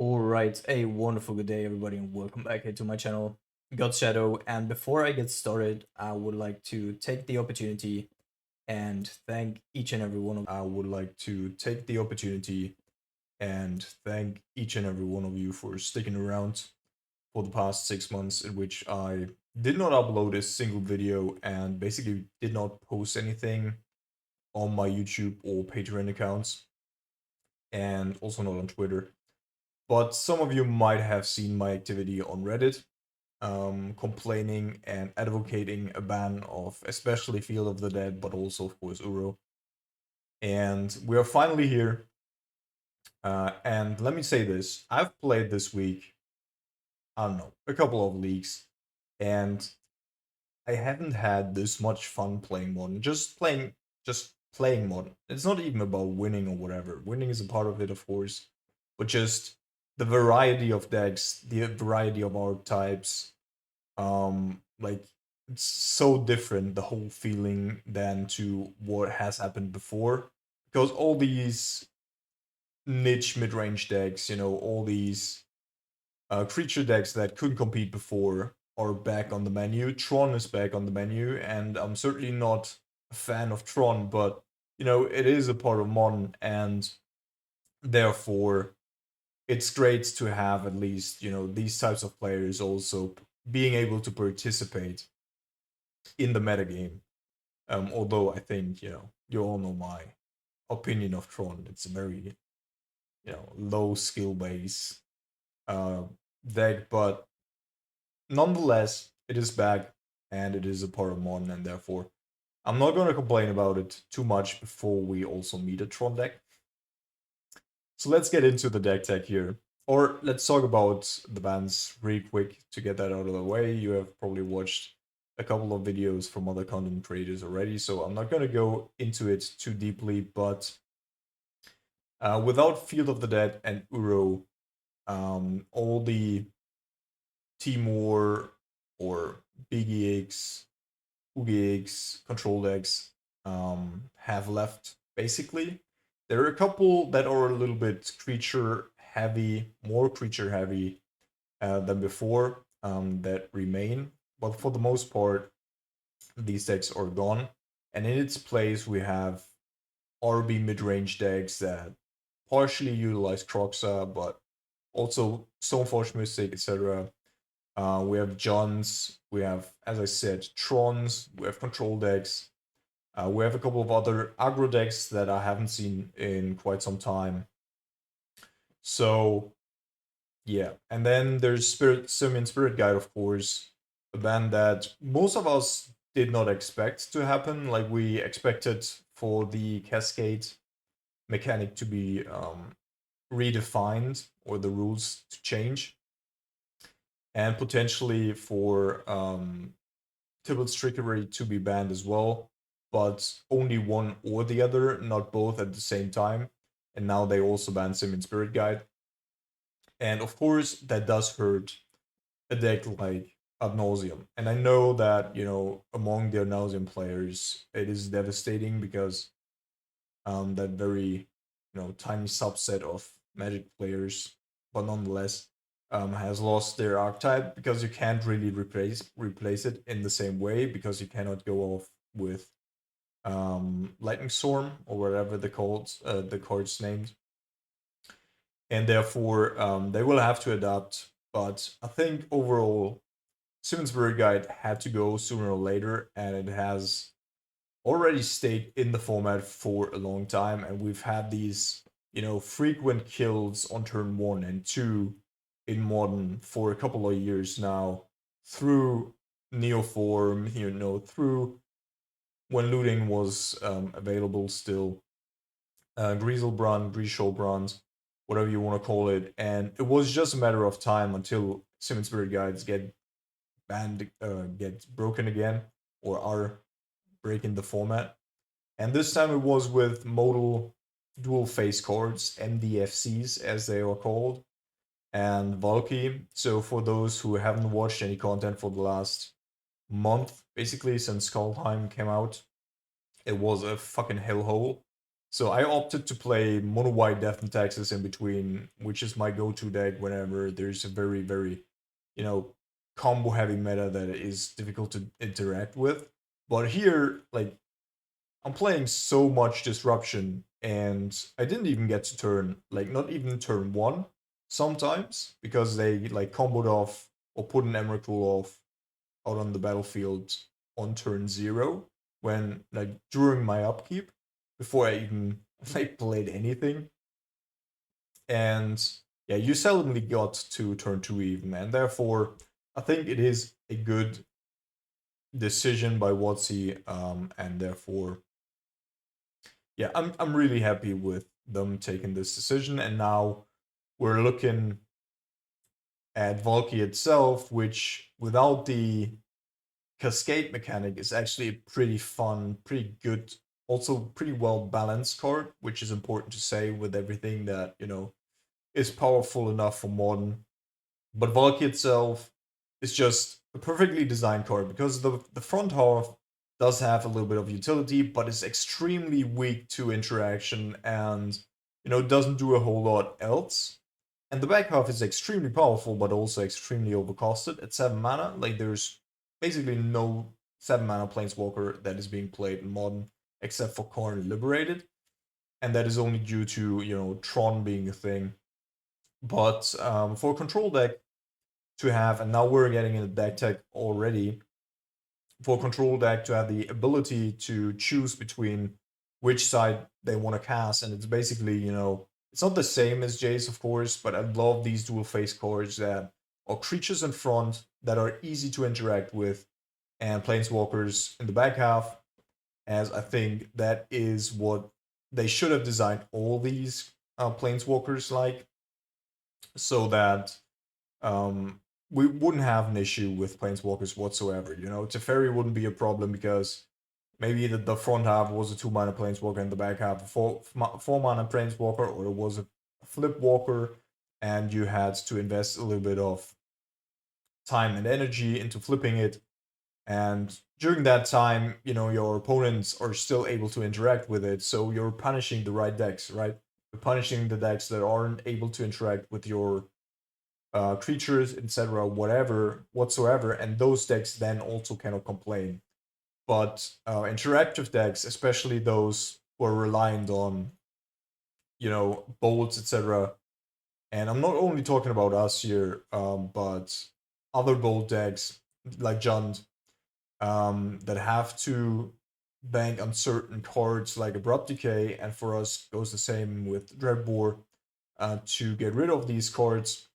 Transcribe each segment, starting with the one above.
Alright, a wonderful good day everybody and welcome back here to my channel, Gods.Shadow. And before I get started, I would like to take the opportunity and thank each and every one of you for sticking around for the past 6 months in which I did not upload a single video and basically did not post anything on my YouTube or Patreon accounts, and also not on Twitter. But some of you might have seen my activity on Reddit, complaining and advocating a ban of especially Field of the Dead, but also, of course, Uro. And we are finally here. And let me say this, I've played this week, I don't know, a couple of leagues, and I haven't had this much fun playing Modern. Just playing Modern. It's not even about winning or whatever. Winning is a part of it, of course, but just the variety of decks, the variety of archetypes, like it's so different, the whole feeling, than to what has happened before. Because all these niche mid-range decks, all these creature decks that couldn't compete before are back on the menu. Tron is back on the menu, and I'm certainly not a fan of Tron, but it is a part of Modern, and therefore it's great to have at least these types of players also being able to participate in the metagame. Although I think you all know my opinion of Tron. It's a very low skill base uh, deck, but nonetheless it is back and it is a part of Modern, and therefore I'm not going to complain about it too much before we also meet a Tron deck. So let's get into the deck tech here. Or let's talk about the bans really quick to get that out of the way. You have probably watched a couple of videos from other content creators already, so I'm not going to go into it too deeply, but without Field of the Dead and Uro, all the Timor or BGX, UGX control decks have left, basically. There are a couple that are a little bit creature heavy, more creature heavy than before, that remain. But for the most part, these decks are gone. And in its place, we have RB mid-range decks that partially utilize Croxa, but also Stoneforge Mystic, etc. We have Johns, we have, as I said, Trons, we have control decks. We have a couple of other aggro decks that I haven't seen in quite some time. So, yeah. And then there's Simian Spirit Guide, of course, a ban that most of us did not expect to happen. Like, we expected for the Cascade mechanic to be redefined or the rules to change, and potentially for Tybalt's Trickery to be banned as well, but only one or the other, not both at the same time. And now they also banned Simian Spirit Guide. And of course, that does hurt a deck like Ad Nauseam. And I know that, among the Ad Nauseam players, it is devastating because that very, tiny subset of Magic players, but nonetheless, has lost their archetype because you can't really replace it in the same way, because you cannot go off with Lightning Storm or whatever the card's named, and therefore they will have to adapt. But I think overall, Simmons Bird Guide had to go sooner or later, and it has already stayed in the format for a long time, and we've had these frequent kills on turn 1 and 2 in Modern for a couple of years now, through Neoform, through when looting was available still, Griselbrand, whatever you want to call it, and it was just a matter of time until Simmons Spirit Guides get banned, get broken again, or are breaking the format. And this time it was with modal dual face cards, MDFCs as they are called, and Valky. So for those who haven't watched any content for the last month, basically since Skullheim came out, it was a fucking hellhole. So I opted to play Mono White Death and Taxes in between, which is my go-to deck whenever there's a very, very, you know, combo heavy meta that is difficult to interact with. But here, like, I'm playing so much disruption, and I didn't even get to turn, like, not even turn one sometimes, because they like comboed off or put an Emrakul off out on the battlefield on turn zero when, like, during my upkeep before I even like played anything. And yeah, you seldomly got to turn two even, and therefore I think it is a good decision by WotC, and therefore yeah, I'm really happy with them taking this decision. And now we're looking at Valky itself, which without the cascade mechanic is actually a pretty fun, pretty good, also pretty well balanced card, which is important to say with everything that, is powerful enough for modern. But Valky itself is just a perfectly designed card because the front half does have a little bit of utility, but is extremely weak to interaction and doesn't do a whole lot else. And the back half is extremely powerful, but also extremely overcosted at 7 mana. Like, there's basically no 7 mana Planeswalker that is being played in Modern except for Karn Liberated. And that is only due to, Tron being a thing. But for a control deck to have, and now we're getting in the deck tech already, for a control deck to have the ability to choose between which side they want to cast. And it's basically, it's not the same as Jace, of course, but I love these dual face cards that are creatures in front that are easy to interact with, and planeswalkers in the back half, as I think that is what they should have designed all these planeswalkers like, so that um, we wouldn't have an issue with planeswalkers whatsoever. Teferi wouldn't be a problem because maybe the front half was a 2 mana planeswalker and the back half a 4 mana planeswalker, or it was a flip walker, and you had to invest a little bit of time and energy into flipping it. And during that time, your opponents are still able to interact with it, so you're punishing the right decks, right? You're punishing the decks that aren't able to interact with your creatures, etc., whatever, whatsoever, and those decks then also cannot complain. But interactive decks, especially those who are reliant on, bolts, etc., and I'm not only talking about us here, but other bolt decks like Jund, that have to bank on certain cards like Abrupt Decay, and for us goes the same with Dreadbore, to get rid of these cards.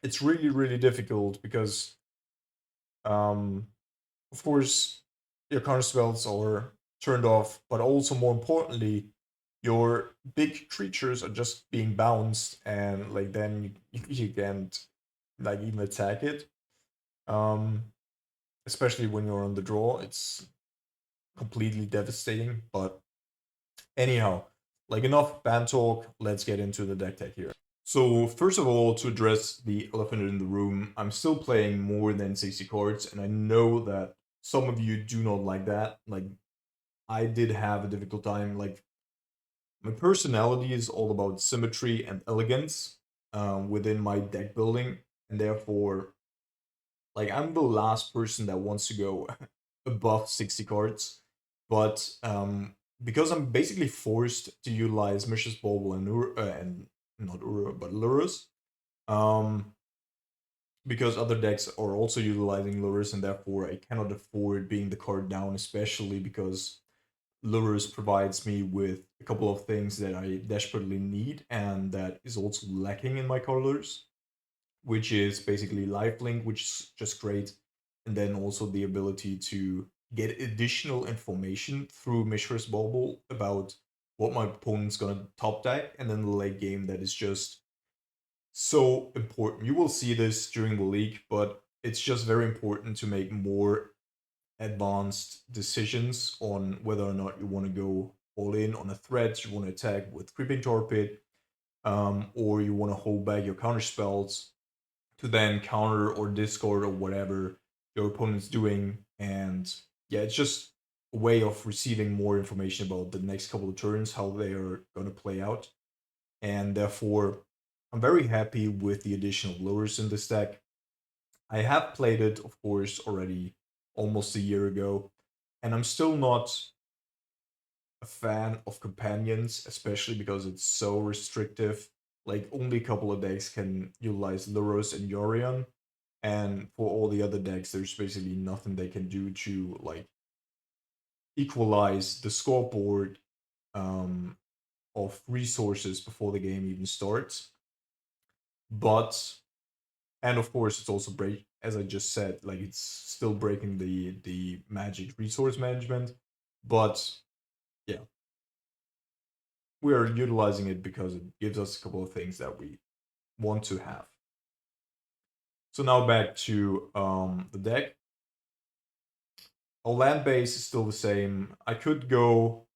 It's really, really difficult because, of course, your counter spells are turned off, but also more importantly, your big creatures are just being bounced, and like then you can't like even attack it. Um, Especially when you're on the draw, it's completely devastating. But anyhow, like, enough band talk. Let's get into the deck tech here. So first of all, to address the elephant in the room, I'm still playing more than 60 cards, and I know that some of you do not like that. Like, I did have a difficult time. Like, my personality is all about symmetry and elegance within my deck building, and therefore, like, I'm the last person that wants to go above 60 cards. But because I'm basically forced to utilize Mishra's Bauble and not Uro, but Lurus, um, because other decks are also utilizing Lurus, and therefore I cannot afford being the card down, especially because Lurus provides me with a couple of things that I desperately need, and that is also lacking in my colors, which is basically Lifelink, which is just great, and then also the ability to get additional information through Mishra's Bauble about what my opponent's gonna top deck, and then the late game that is just so important. You will see this during the league, but it's just very important to make more advanced decisions on whether or not you want to go all in on a threat, you want to attack with Creeping Torpid, or you want to hold back your counter spells to then counter or discard or whatever your opponent's doing. And yeah, it's just way of receiving more information about the next couple of turns, how they are going to play out. And therefore, I'm very happy with the addition of lures in this deck. I have played it, of course, already almost a year ago, and I'm still not a fan of companions, especially because it's so restrictive. Like, only a couple of decks can utilize Luros and Yorion, and for all the other decks, there's basically nothing they can do to, like, equalize the scoreboard um, of resources before the game even starts. But and of course, it's also break, as I just said, like it's still breaking the magic resource management. But yeah, we are utilizing it because it gives us a couple of things that we want to have. So now back to the deck. Our land base is still the same. I could go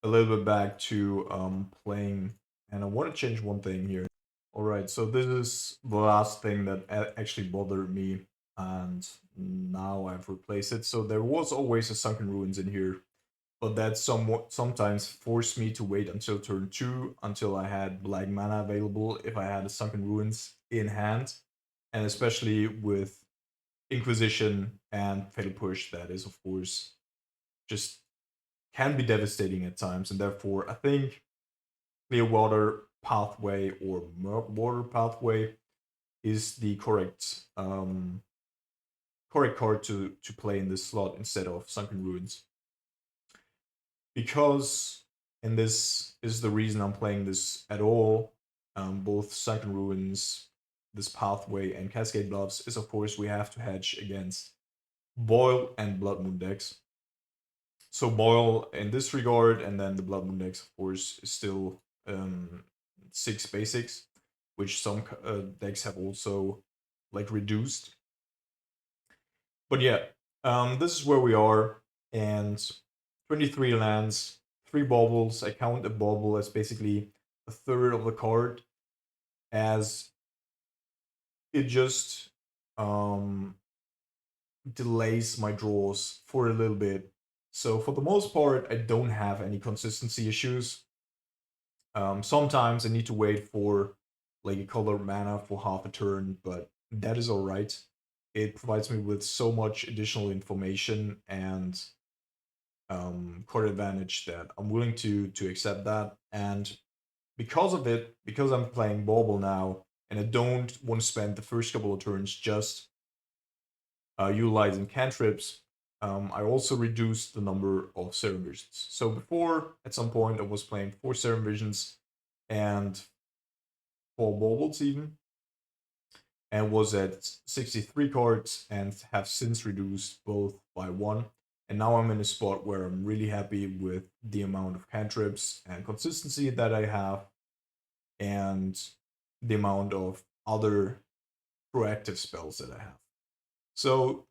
a little bit back to playing, and I want to change one thing here. All right, so this is the last thing that actually bothered me, and now I've replaced it. So there was always a Sunken Ruins in here, but that sometimes forced me to wait until turn 2 until I had black mana available if I had a Sunken Ruins in hand, and especially with Inquisition and Fatal Push, that is of course just can be devastating at times, and therefore I think Clearwater Pathway or Murk Water Pathway is the correct card to play in this slot instead of Sunken Ruins. Because, and this is the reason I'm playing this at all, both Sunken Ruins, this Pathway, and Cascade Bluffs, is of course we have to hedge against Boil and Blood Moon decks. So Boil in this regard, and then the Blood Moon decks, of course, is still 6 basics, which some decks have also like reduced. But yeah, this is where we are, and 23 lands, 3 baubles. I count a bauble as basically a third of the card, as it just delays my draws for a little bit. So for the most part, I don't have any consistency issues. Sometimes I need to wait for like a colored mana for half a turn, but that is alright. It provides me with so much additional information and card advantage that I'm willing to accept that. And because of it, because I'm playing Bauble now, and I don't want to spend the first couple of turns just utilizing cantrips, I also reduced the number of Serum Visions. So before, at some point, I was playing 4 Serum Visions and 4 Baubles even, and was at 63 cards and have since reduced both by 1. And now I'm in a spot where I'm really happy with the amount of cantrips and consistency that I have, and the amount of other proactive spells that I have. So,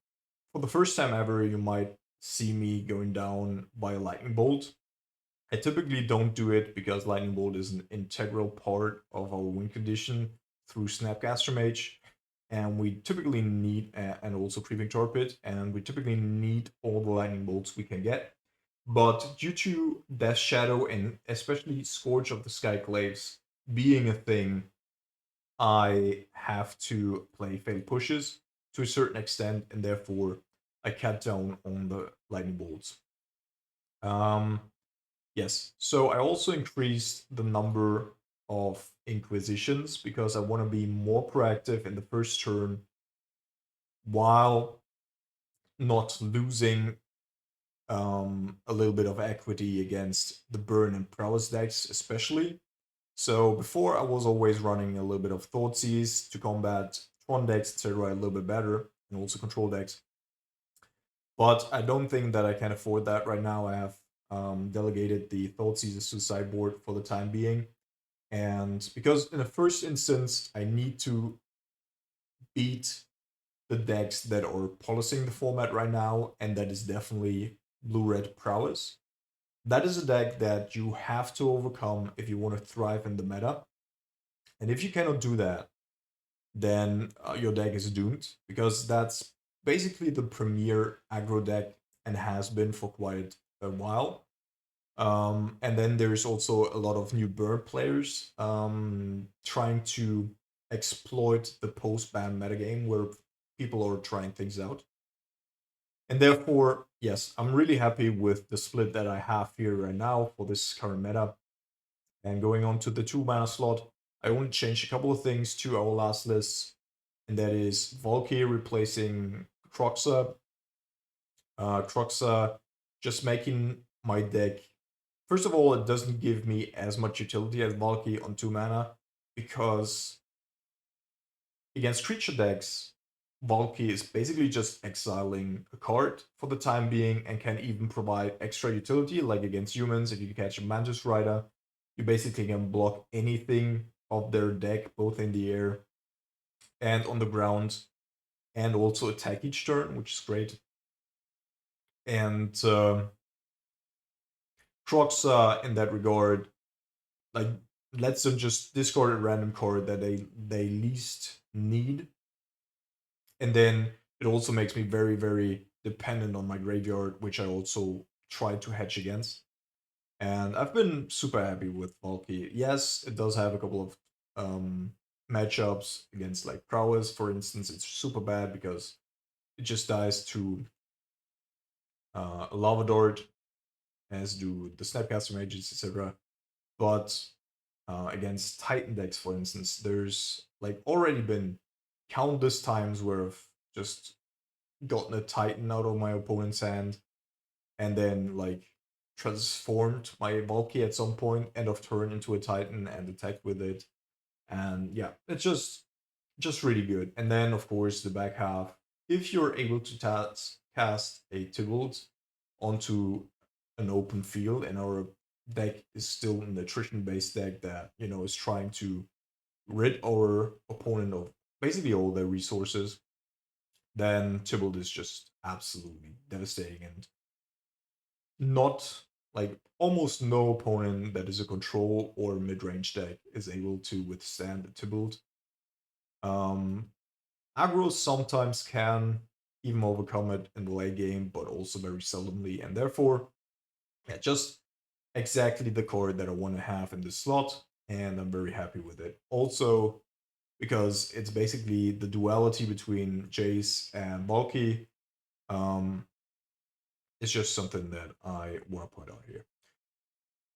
for the first time ever, you might see me going down by a Lightning Bolt. I typically don't do it because Lightning Bolt is an integral part of our win condition through Snapcaster Mage, and we typically need, and also Creeping Torpid, and we typically need all the Lightning Bolts we can get. But due to Death Shadow and especially Scourge of the Skyclaves being a thing, I have to play Fatal Pushes to a certain extent, and therefore I cut down on the Lightning Bolts. Yes, so I also increased the number of Inquisitions because I want to be more proactive in the first turn while not losing a little bit of equity against the Burn and Prowess decks, especially. So before I was always running a little bit of Thoughtseize to combat Tron decks, etc., a little bit better, and also control decks. But I don't think that I can afford that right now. I have delegated the Thoughtseize to sideboard for the time being. And because in the first instance, I need to beat the decks that are policing the format right now, and that is definitely Blue-Red Prowess. That is a deck that you have to overcome if you want to thrive in the meta. And if you cannot do that, then your deck is doomed, because that's basically the premier aggro deck and has been for quite a while. And then there's also a lot of new Bird players trying to exploit the post-ban metagame where people are trying things out. And therefore, yes, I'm really happy with the split that I have here right now for this current meta. And going on to the 2-mana slot, I only changed a couple of things to our last list, and that is Valkyrie replacing Croxa. Croxa just making my deck. First of all, it doesn't give me as much utility as Valkyrie on 2 mana, because against creature decks, Valkyrie is basically just exiling a card for the time being and can even provide extra utility, like against humans. If you catch a Mantis Rider, you basically can block anything of their deck, both in the air and on the ground, and also attack each turn, which is great. And Croxa, in that regard, like, lets them just discard a random card that they least need, and then it also makes me very, very dependent on my graveyard, which I also try to hedge against. And I've been super happy with Valky. Yes, it does have a couple of matchups against like Prowess, for instance. It's super bad because it just dies to a Lava Dart, as do the Snapcaster Mages, etc. But against Titan decks, for instance, there's like already been countless times where I've just gotten a Titan out of my opponent's hand and then like transformed my Valky at some point, end of turn, into a Titan and attacked with it. And yeah, it's just really good. And then of course the back half, if you're able to cast a Tybalt onto an open field, and our deck is still an attrition based deck that, you know, is trying to rid our opponent of basically all their resources, then Tybalt is just absolutely devastating. And not like almost no opponent that is a control or mid-range deck is able to withstand a Tybalt. Aggro sometimes can even overcome it in the late game, but also very seldomly, and therefore, yeah, just exactly the card that I want to have in this slot, and I'm very happy with it. Also, because it's basically the duality between Jace and Valky. It's just something that I want to point out here.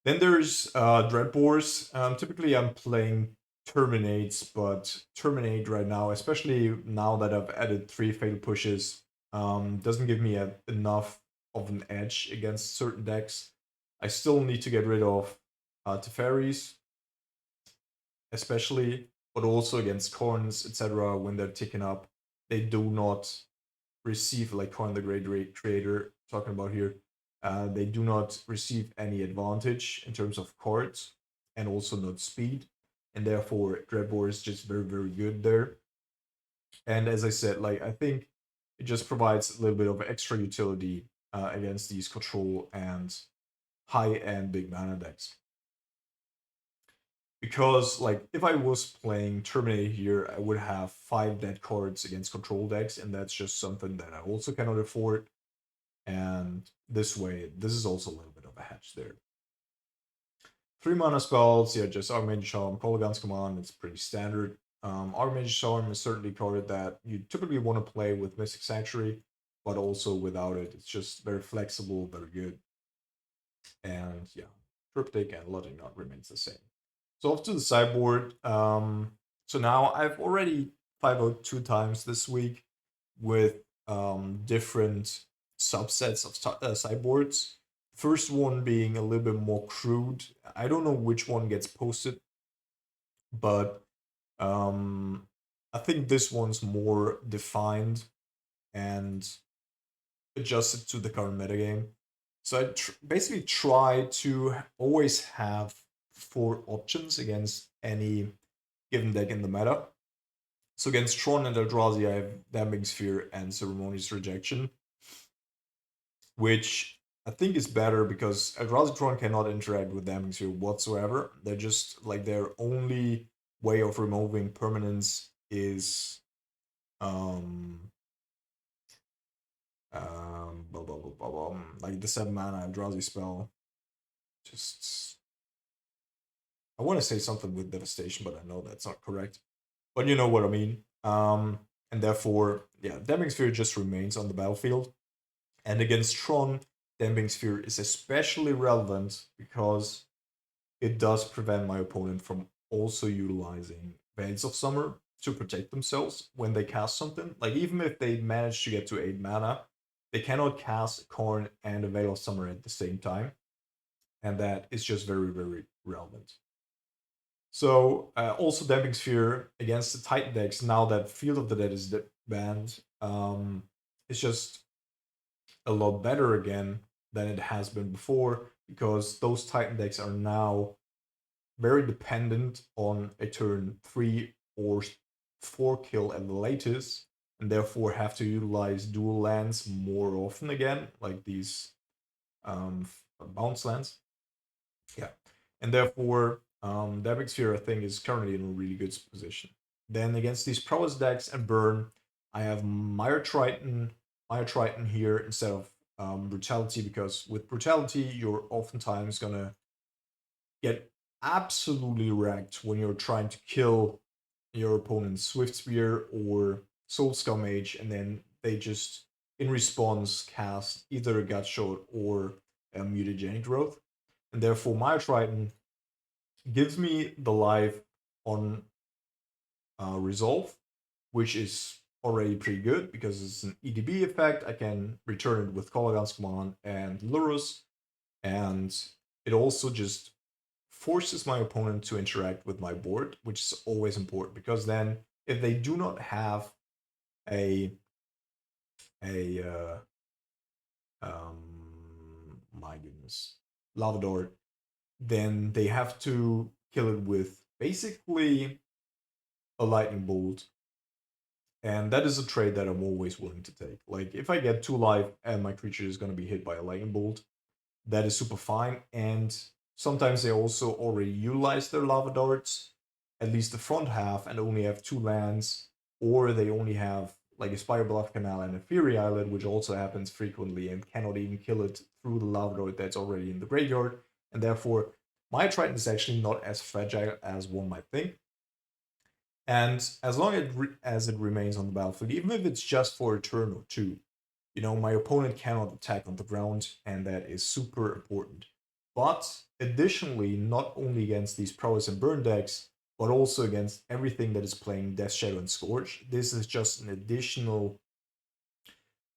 Then there's Dreadboars. Typically, I'm playing Terminates, but Terminate right now, especially now that I've added 3 Fatal Pushes, doesn't give me enough of an edge against certain decks. I still need to get rid of Teferis, especially, but also against Corns, etc. When they're ticking up, they do not receive, like Corn the Great Creator, talking about here, they do not receive any advantage in terms of cards and also not speed, and therefore Dreadboar is just very, very good there. And as I said, like, I think it just provides a little bit of extra utility against these control and high-end big mana decks. Because, like, if I was playing Terminator here, I would have 5 dead cards against control decks, and that's just something that I also cannot afford. And this way, this is also a little bit of a hedge there. 3 mana spells, yeah, just Augmented Charm, Kolaghan's Command, it's pretty standard. Augmented Charm is certainly a card that you typically want to play with Mystic Sanctuary, but also without it. It's just very flexible, very good. And yeah, Cryptic and Lotting Knot remains the same. So off to the sideboard. So now I've already 5-0 2 times this week with different subsets of sideboards. First one being a little bit more crude. I don't know which one gets posted, but I think this one's more defined and adjusted to the current metagame. So I basically try to always have 4 options against any given deck in the meta. So against Tron and Eldrazi, I have Damning Sphere and Ceremonious Rejection, which I think is better because Eldrazi Tron cannot interact with Damning Sphere whatsoever. They're just like their only way of removing permanence is Like the 7 mana drowsy spell. Just, I want to say something with devastation, but I know that's not correct. But you know what I mean. And therefore, yeah, Damping Sphere just remains on the battlefield. And against Tron, Damping Sphere is especially relevant because it does prevent my opponent from also utilizing Veils of Summer to protect themselves when they cast something. Like, even if they manage to get to 8 mana, they cannot cast Corn and a Veil of Summer at the same time. And that is just very, very relevant. So, also Damping Sphere against the Titan decks, now that Field of the Dead is banned, it's just a lot better again than it has been before, because those Titan decks are now very dependent on a turn 3 or 4 kill at the latest, and therefore have to utilize dual lands more often again, like these bounce lands. Yeah. And therefore, Damping Sphere, I think, is currently in a really good position. Then against these prowess decks and burn, I have Mire Triton here instead of Brutality, because with Brutality, you're oftentimes gonna get absolutely wrecked when you're trying to kill your opponent's Swift Spear or Soul Skull Mage, and then they just, in response, cast either a Gut Shot or a Mutagenic Growth. And therefore, Mire Triton gives me the life on Resolve, which is already pretty good because it's an EDB effect. I can return it with Kolaghan's Command and Lurrus, and it also just forces my opponent to interact with my board, which is always important, because then if they do not have a my goodness, Lavador, then they have to kill it with basically a lightning bolt. And that is a trade that I'm always willing to take. Like, if I get 2 life and my creature is going to be hit by a lightning bolt, that is super fine. And sometimes they also already utilize their lava darts, at least the front half, and only have 2 lands, or they only have like a Spire Bluff Canal and a Fury Island, which also happens frequently, and cannot even kill it through the lava dart that's already in the graveyard. And therefore, my Triton is actually not as fragile as one might think. And as long as it remains on the battlefield, even if it's just for a turn or two, you know, my opponent cannot attack on the ground, and that is super important. But additionally, not only against these prowess and burn decks, but also against everything that is playing Death Shadow and Scourge, this is just an additional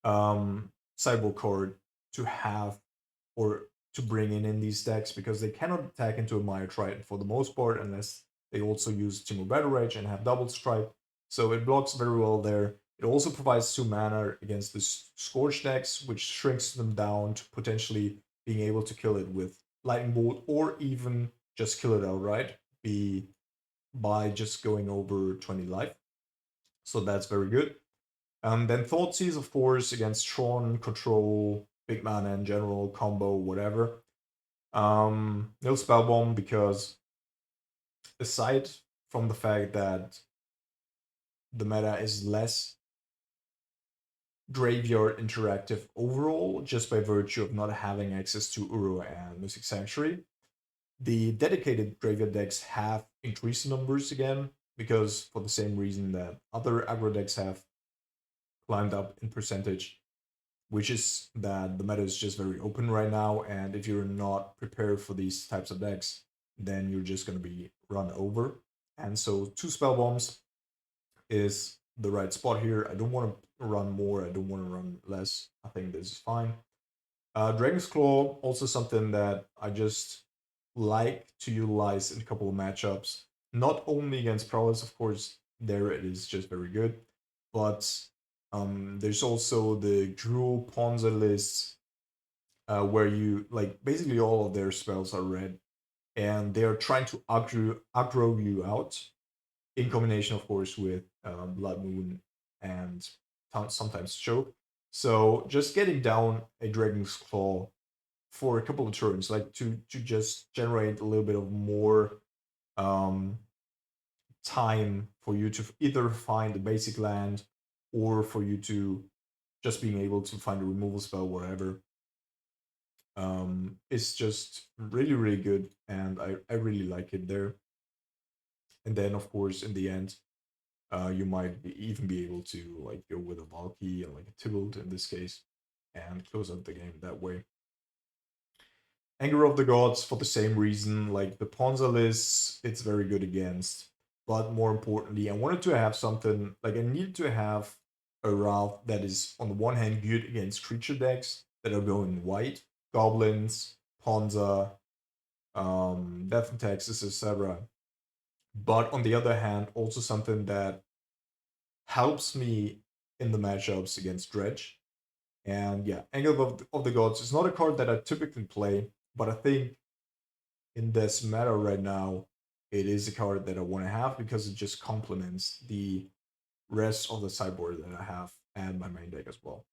sideboard card to have, or to bring in these decks, because they cannot attack into a Mire Triton for the most part unless they also use Timur Battle Rage and have double strike. So it blocks very well there. It also provides 2 mana against the Scorch decks, which shrinks them down to potentially being able to kill it with Lightning Bolt, or even just kill it outright by just going over 20 life. So that's very good. Then Thoughtseize, of course, against Tron, Control, Big Mana in general, combo, whatever. Nil Spellbomb, because aside from the fact that the meta is less graveyard interactive overall, just by virtue of not having access to Uro and Mystic Sanctuary, the dedicated graveyard decks have increased numbers again, because for the same reason that other aggro decks have climbed up in percentage, which is that the meta is just very open right now, and if you're not prepared for these types of decks, then you're just going to be run over. And so 2 spell bombs is the right spot here. I don't want to run more, I don't want to run less. I think this is fine. Dragon's Claw, also something that I just like to utilize in a couple of matchups. Not only against Prowess, of course, there it is just very good, but there's also the Drool Ponza list, where you, like, basically all of their spells are red, and they are trying to aggro you out, in combination, of course, with Blood Moon and sometimes Choke. So just getting down a Dragon's Claw for a couple of turns, like to just generate a little bit of more time for you to either find a basic land, or for you to just being able to find a removal spell, whatever, is just really, really good, and I really like it there. And then, of course, in the end, you might even be able to like go with a Valky and like a Tybalt in this case, and close out the game that way. Anger of the Gods for the same reason, like the Ponzalis, it's very good against. But more importantly, I wanted to have something, like I needed to have a route that is on the one hand good against creature decks that are going white, goblins, Ponza, Death and Taxes, etc. But on the other hand, also something that helps me in the matchups against Dredge. And yeah, Anger of the Gods is not a card that I typically play, but I think in this meta right now, it is a card that I want to have because it just complements the rest of the sideboard that I have and my main deck as well.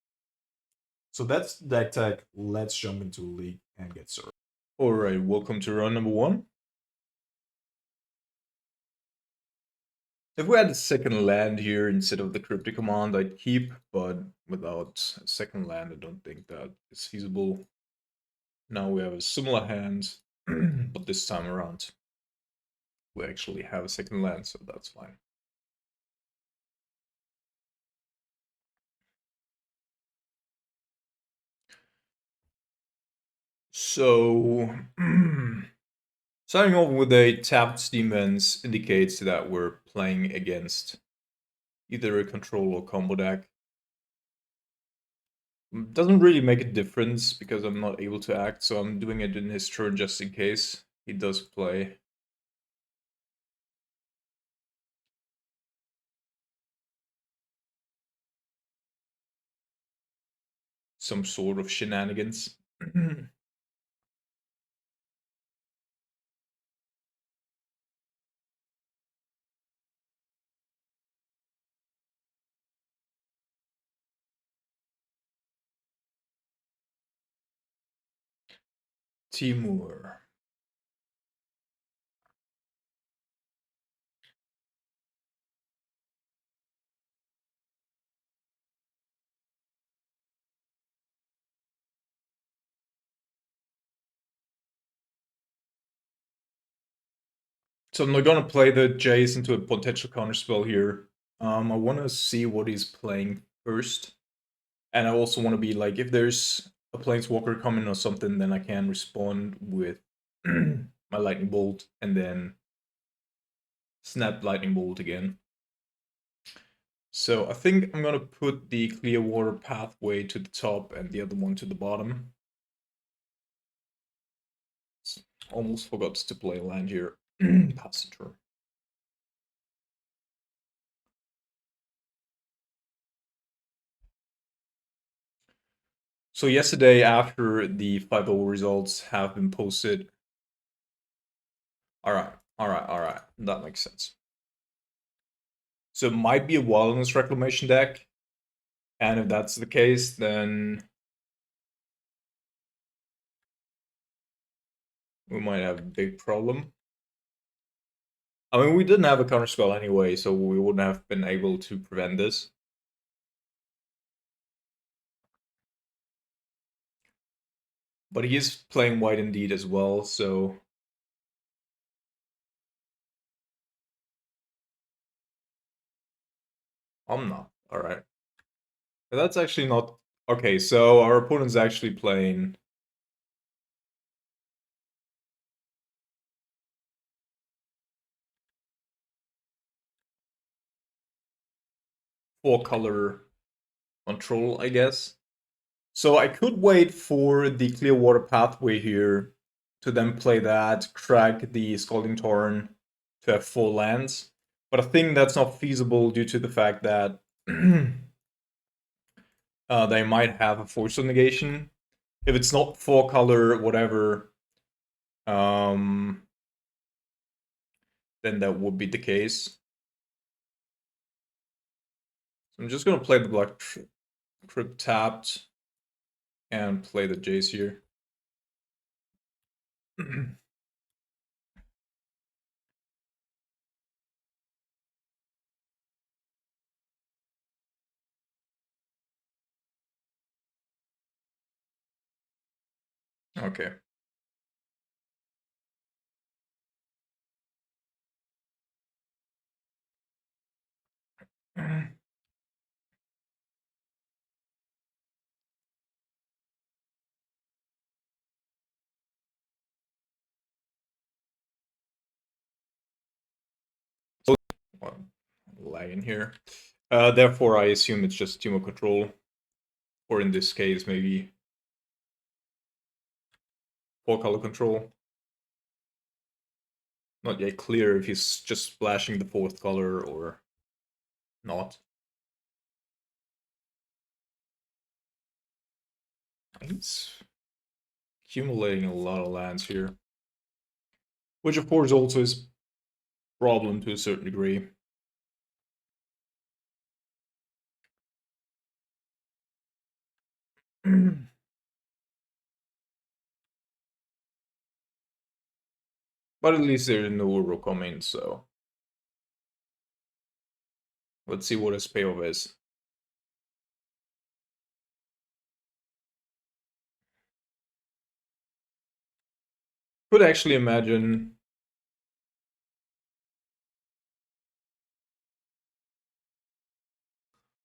So that's deck tech. Let's jump into the league and get started. Alright, welcome to round number 1. If we had a second land here instead of the Cryptic Command, I'd keep, but without a second land, I don't think that is feasible. Now we have a similar hand, but this time around, we actually have a second land, so that's fine. So, starting off with a tapped demons indicates that we're playing against either a control or combo deck. Doesn't really make a difference because I'm not able to act, so I'm doing it in his turn just in case he does play. Some sort of shenanigans. Timur. So I'm not gonna play the Jace into a potential counterspell here. I want to see what he's playing first. And I also want to be like, if there's a Planeswalker coming or something, then I can respond with my Lightning Bolt and then snap Lightning Bolt again. So I think I'm gonna put the Clearwater Pathway to the top and the other one to the bottom. Almost forgot to play land here. Pass the turn. So yesterday, after the 5-0 results have been posted, all right, that makes sense. So it might be a Wilderness Reclamation deck, and if that's the case, then we might have a big problem. I mean, we didn't have a counterspell anyway, so we wouldn't have been able to prevent this. But he is playing white indeed as well, so... I'm not. Alright. That's actually not... Okay, so our opponent's actually playing... four-color control, I guess. So I could wait for the Clearwater Pathway here to then play that, crack the Scalding Torrent to have 4 lands. But I think that's not feasible due to the fact that they might have a Force Negation. If it's not 4-color, whatever, then that would be the case. So I'm just gonna play the Black Crypt tapped and play the Jace here. Okay. Lagging here. Therefore, I assume it's just tumor control, or in this case, maybe 4-color control. Not yet clear if he's just splashing the 4th color or not. He's accumulating a lot of lands here, which of course also is a problem to a certain degree. But at least there's no Uro coming, so let's see what his payoff is. Could actually imagine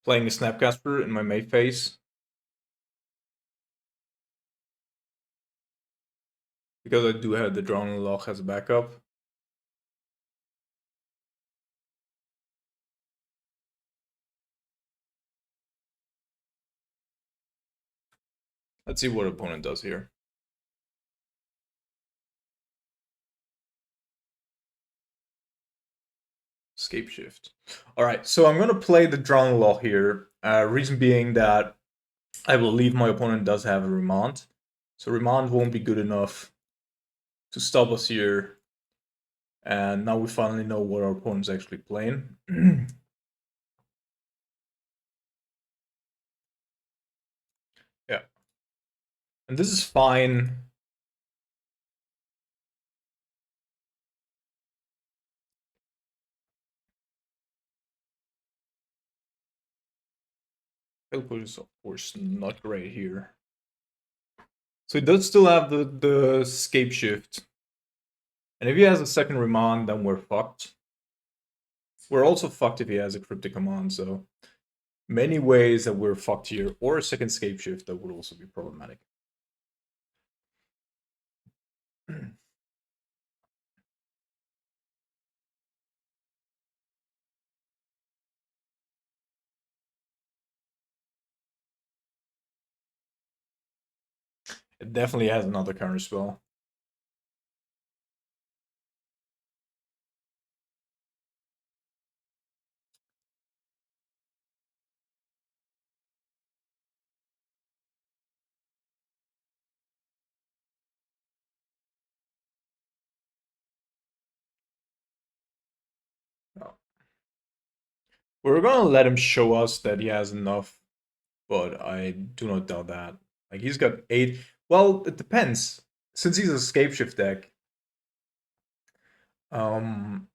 playing a Snapcaster in my mate phase, because I do have the Drowning Loch as a backup. Let's see what opponent does here. ScapeShift. Alright, so I'm gonna play the Drowning Loch here. Reason being that I believe my opponent does have a Remand. So Remand won't be good enough to stop us here. And now we finally know what our opponent's actually playing. Yeah. And this is fine. Helpful is of course not great here. So he does still have the ScapeShift. And if he has a second Remand, then we're fucked. We're also fucked if he has a Cryptic Command, so many ways that we're fucked here, or a second ScapeShift that would also be problematic. It definitely has another counter spell. No. We're gonna let him show us that he has enough, but I do not doubt that. Like, he's got 8. Well, it depends. Since he's a ScapeShift deck, probably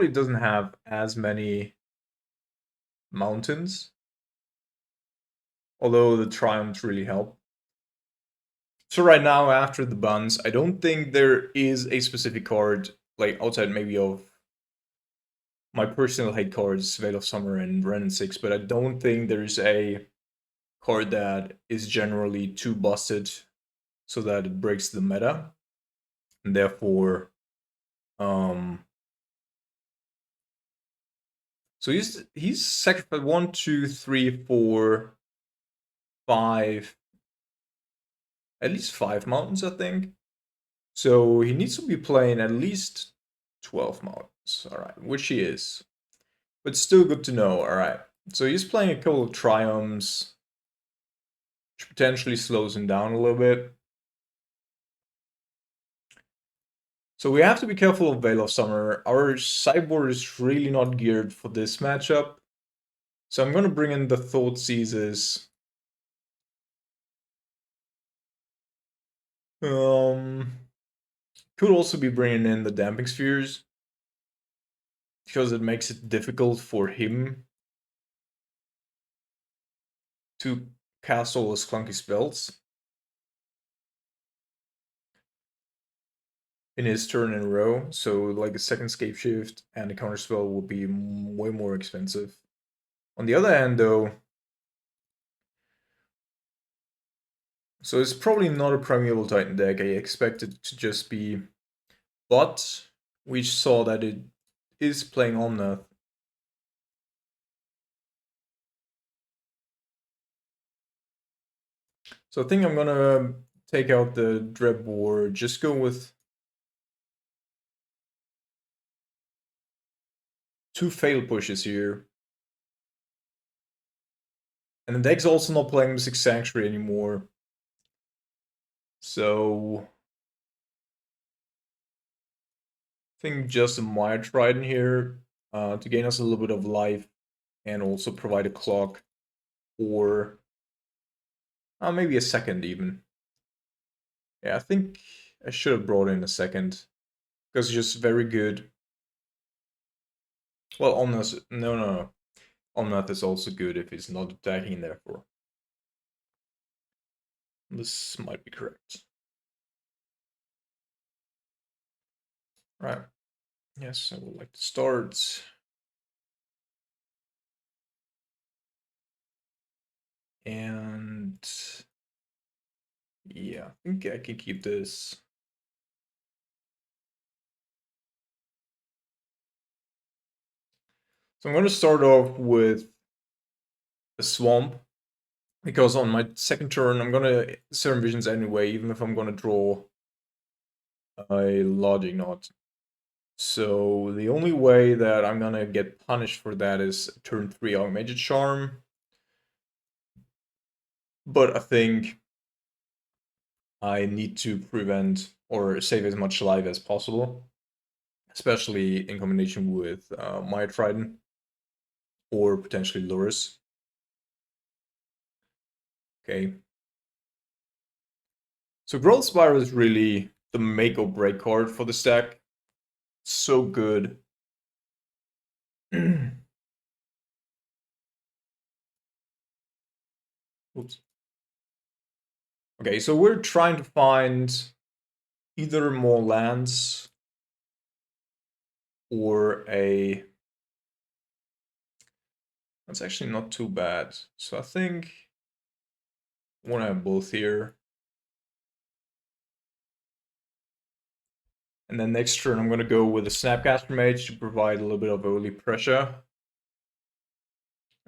doesn't have as many mountains. Although the Triumphs really help. So right now, after the buns, I don't think there is a specific card, like outside maybe of my personal hate cards, Veil of Summer and Ren and 6, but I don't think there's a card that is generally too busted so that it breaks the meta. And therefore, so he's sacrificed 1, 2, 3, 4, 5, at least 5 mountains, I think. So he needs to be playing at least 12 mountains, alright, which he is. But still good to know, alright. So he's playing a couple of Triumphs, which potentially slows him down a little bit. So we have to be careful of Veil of Summer. Our sideboard is really not geared for this matchup. So I'm going to bring in the Thoughtseizes. Could also be bringing in the Damping Spheres, because it makes it difficult for him to cast all his clunky spells. in his turn in a row. So like a second ScapeShift and a counterspell would be way more expensive. On the other hand, though, so it's probably not a Primeval Titan deck. I expect it to just be, but we saw that it is playing Omnath. So I think I'm gonna take out the Dread Boar, just go with 2 Fatal Pushes here. And the deck's also not playing Mystic Sanctuary anymore. So I think just a Mire Trident here to gain us a little bit of life and also provide a clock, or maybe a second even. Yeah, I think I should have brought in a second because it's just very good. Well, Omnath, no. Omnath is also good if it's not attacking, therefore. This might be correct. Right. Yes, I would like to start. And yeah, I think I can keep this. So I'm going to start off with a swamp, because on my second turn I'm going to Serum Visions anyway, even if I'm going to draw a Logic Knot. So the only way that I'm going to get punished for that is turn 3 Augmented Charm. But I think I need to prevent or save as much life as possible, especially in combination with Mire Trident or potentially Lurus. Okay. So Growth Spiral is really the make or break card for the stack. So good. Oops. Okay, so we're trying to find either more lands or a... That's actually not too bad. So I think I want to have both here. And then next turn I'm going to go with a Snapcaster Mage to provide a little bit of early pressure.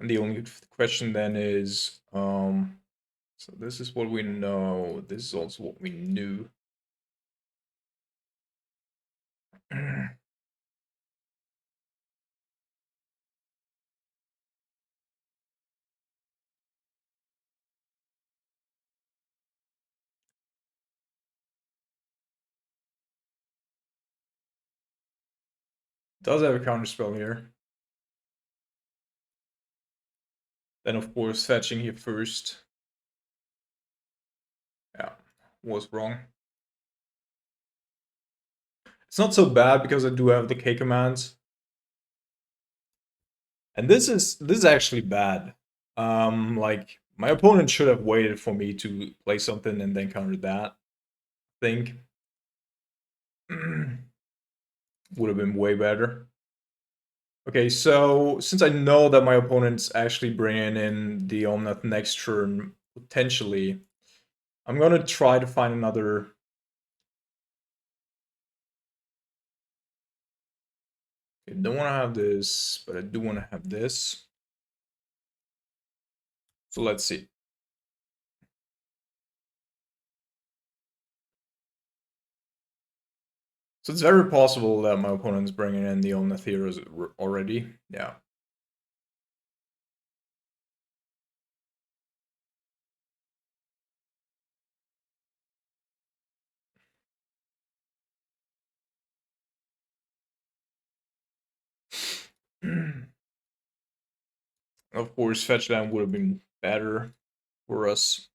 And the only question then is, so this is what we know. This is also what we knew. Does have a counterspell here. Then of course fetching here first. Yeah, was wrong. It's not so bad because I do have the K commands. And this is actually bad. Like my opponent should have waited for me to play something and then counter that. I think would have been way better. Okay, so since I know that my opponent's actually bringing in the Omnath next turn, potentially, I'm gonna try to find another... Okay, don't want to have this, but I do want to have this. So let's see. So it's very possible that my opponent's bringing in the Omnath heroes already. Yeah. Of course, fetch down would have been better for us.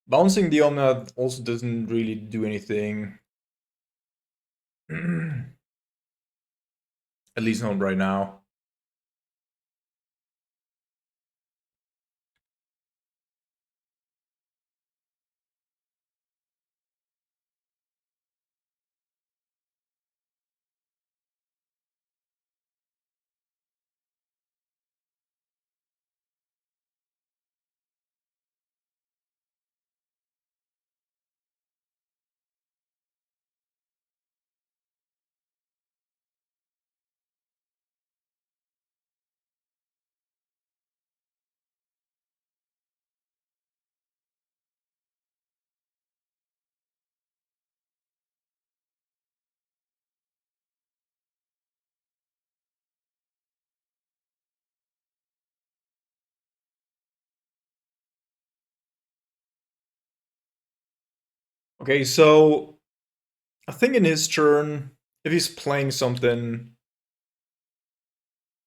Bouncing the Omnath also doesn't really do anything. At least not right now. Okay, so I think in his turn, if he's playing something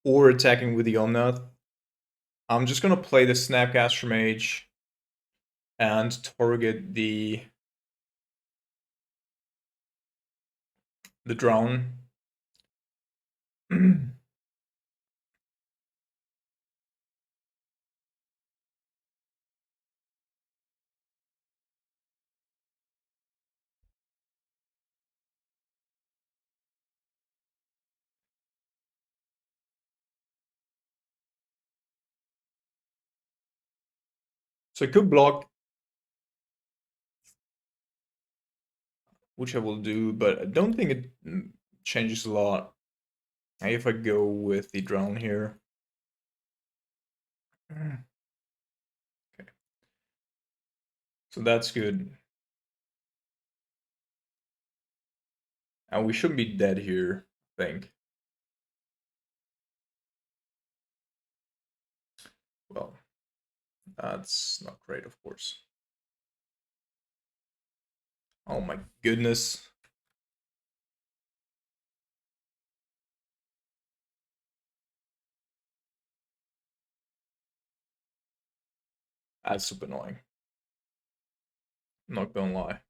or attacking with the Omnath, I'm just gonna play the Snapcaster Mage and target the drone. So I could block, which I will do, but I don't think it changes a lot if I go with the drone here. Okay. So that's good. And we shouldn't be dead here, I think. Well, that's not great, of course. Oh my goodness. That's super annoying. I'm not gonna lie.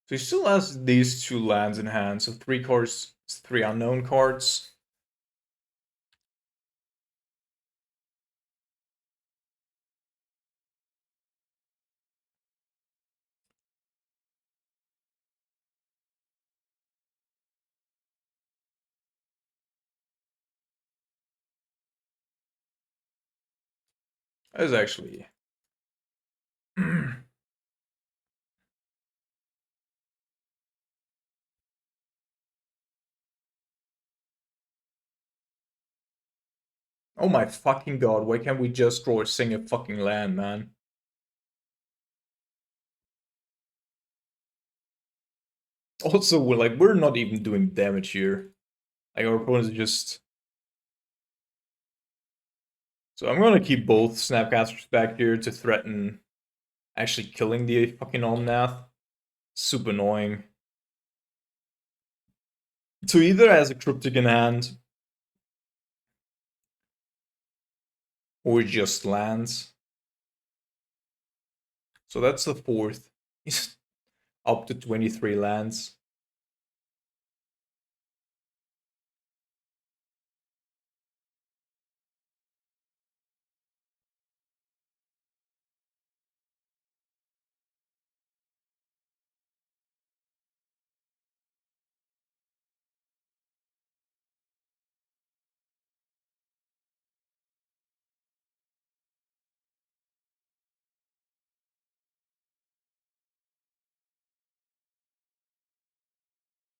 So he still has these two lands in hand, so 3 cards, 3 unknown cards. That is actually... Oh my fucking god, why can't we just draw a single fucking land, man? Also, we're not even doing damage here. Like, our opponents are just... So I'm gonna keep both Snapcasters back here to threaten actually killing the fucking Omnath. Super annoying. So either has a Cryptic in hand, or just lands. So that's the 4th. He's up to 23 lands.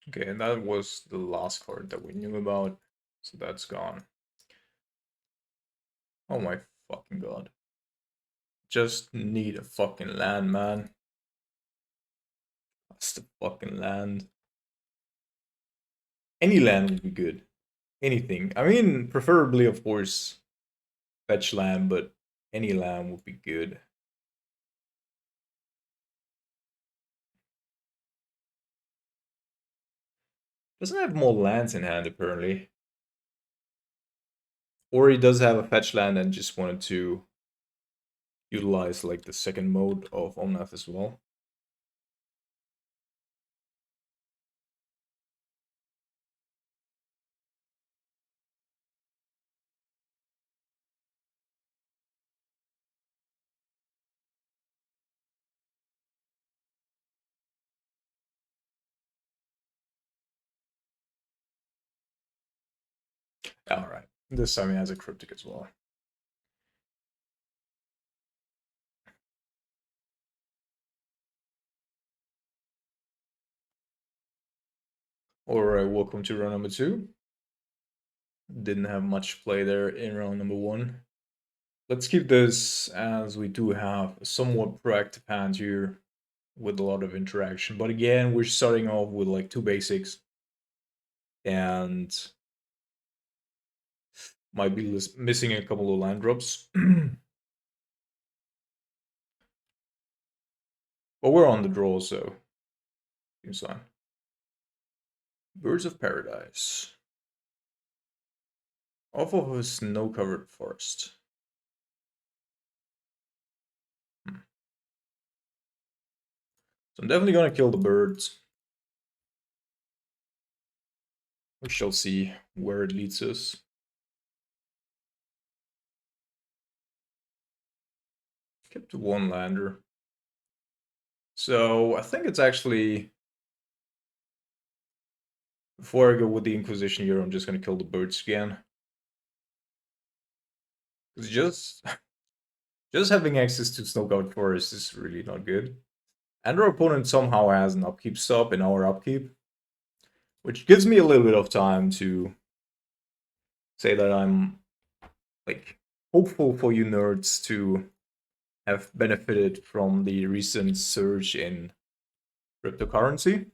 Okay, and that was the last card that we knew about. So that's gone. Oh my fucking god. Just need a fucking land, man. That's the fucking land. Any land would be good. Anything. I mean, preferably, of course, fetch land, but any land would be good. Doesn't have more lands in hand, apparently. Or he does have a fetch land and just wanted to utilize, like, the second mode of Omnath as well. Alright. This time he has a Cryptic as well. Alright, welcome to round number 2. Didn't have much play there in round number 1. Let's keep this, as we do have a somewhat proactive hand here with a lot of interaction. But again, we're starting off with like 2 basics. And might be missing a couple of land drops. But we're on the draw, so seems fine. Birds of Paradise. Off of a snow-covered forest. So I'm definitely gonna kill the birds. We shall see where it leads us. Kept 1 lander. So I think it's actually... Before I go with the Inquisition here, I'm just gonna kill the birds again. Because just having access to snow-covered forest is really not good. And our opponent somehow has an upkeep stop in our upkeep, which gives me a little bit of time to say that I'm like hopeful for you nerds to have benefited from the recent surge in cryptocurrency.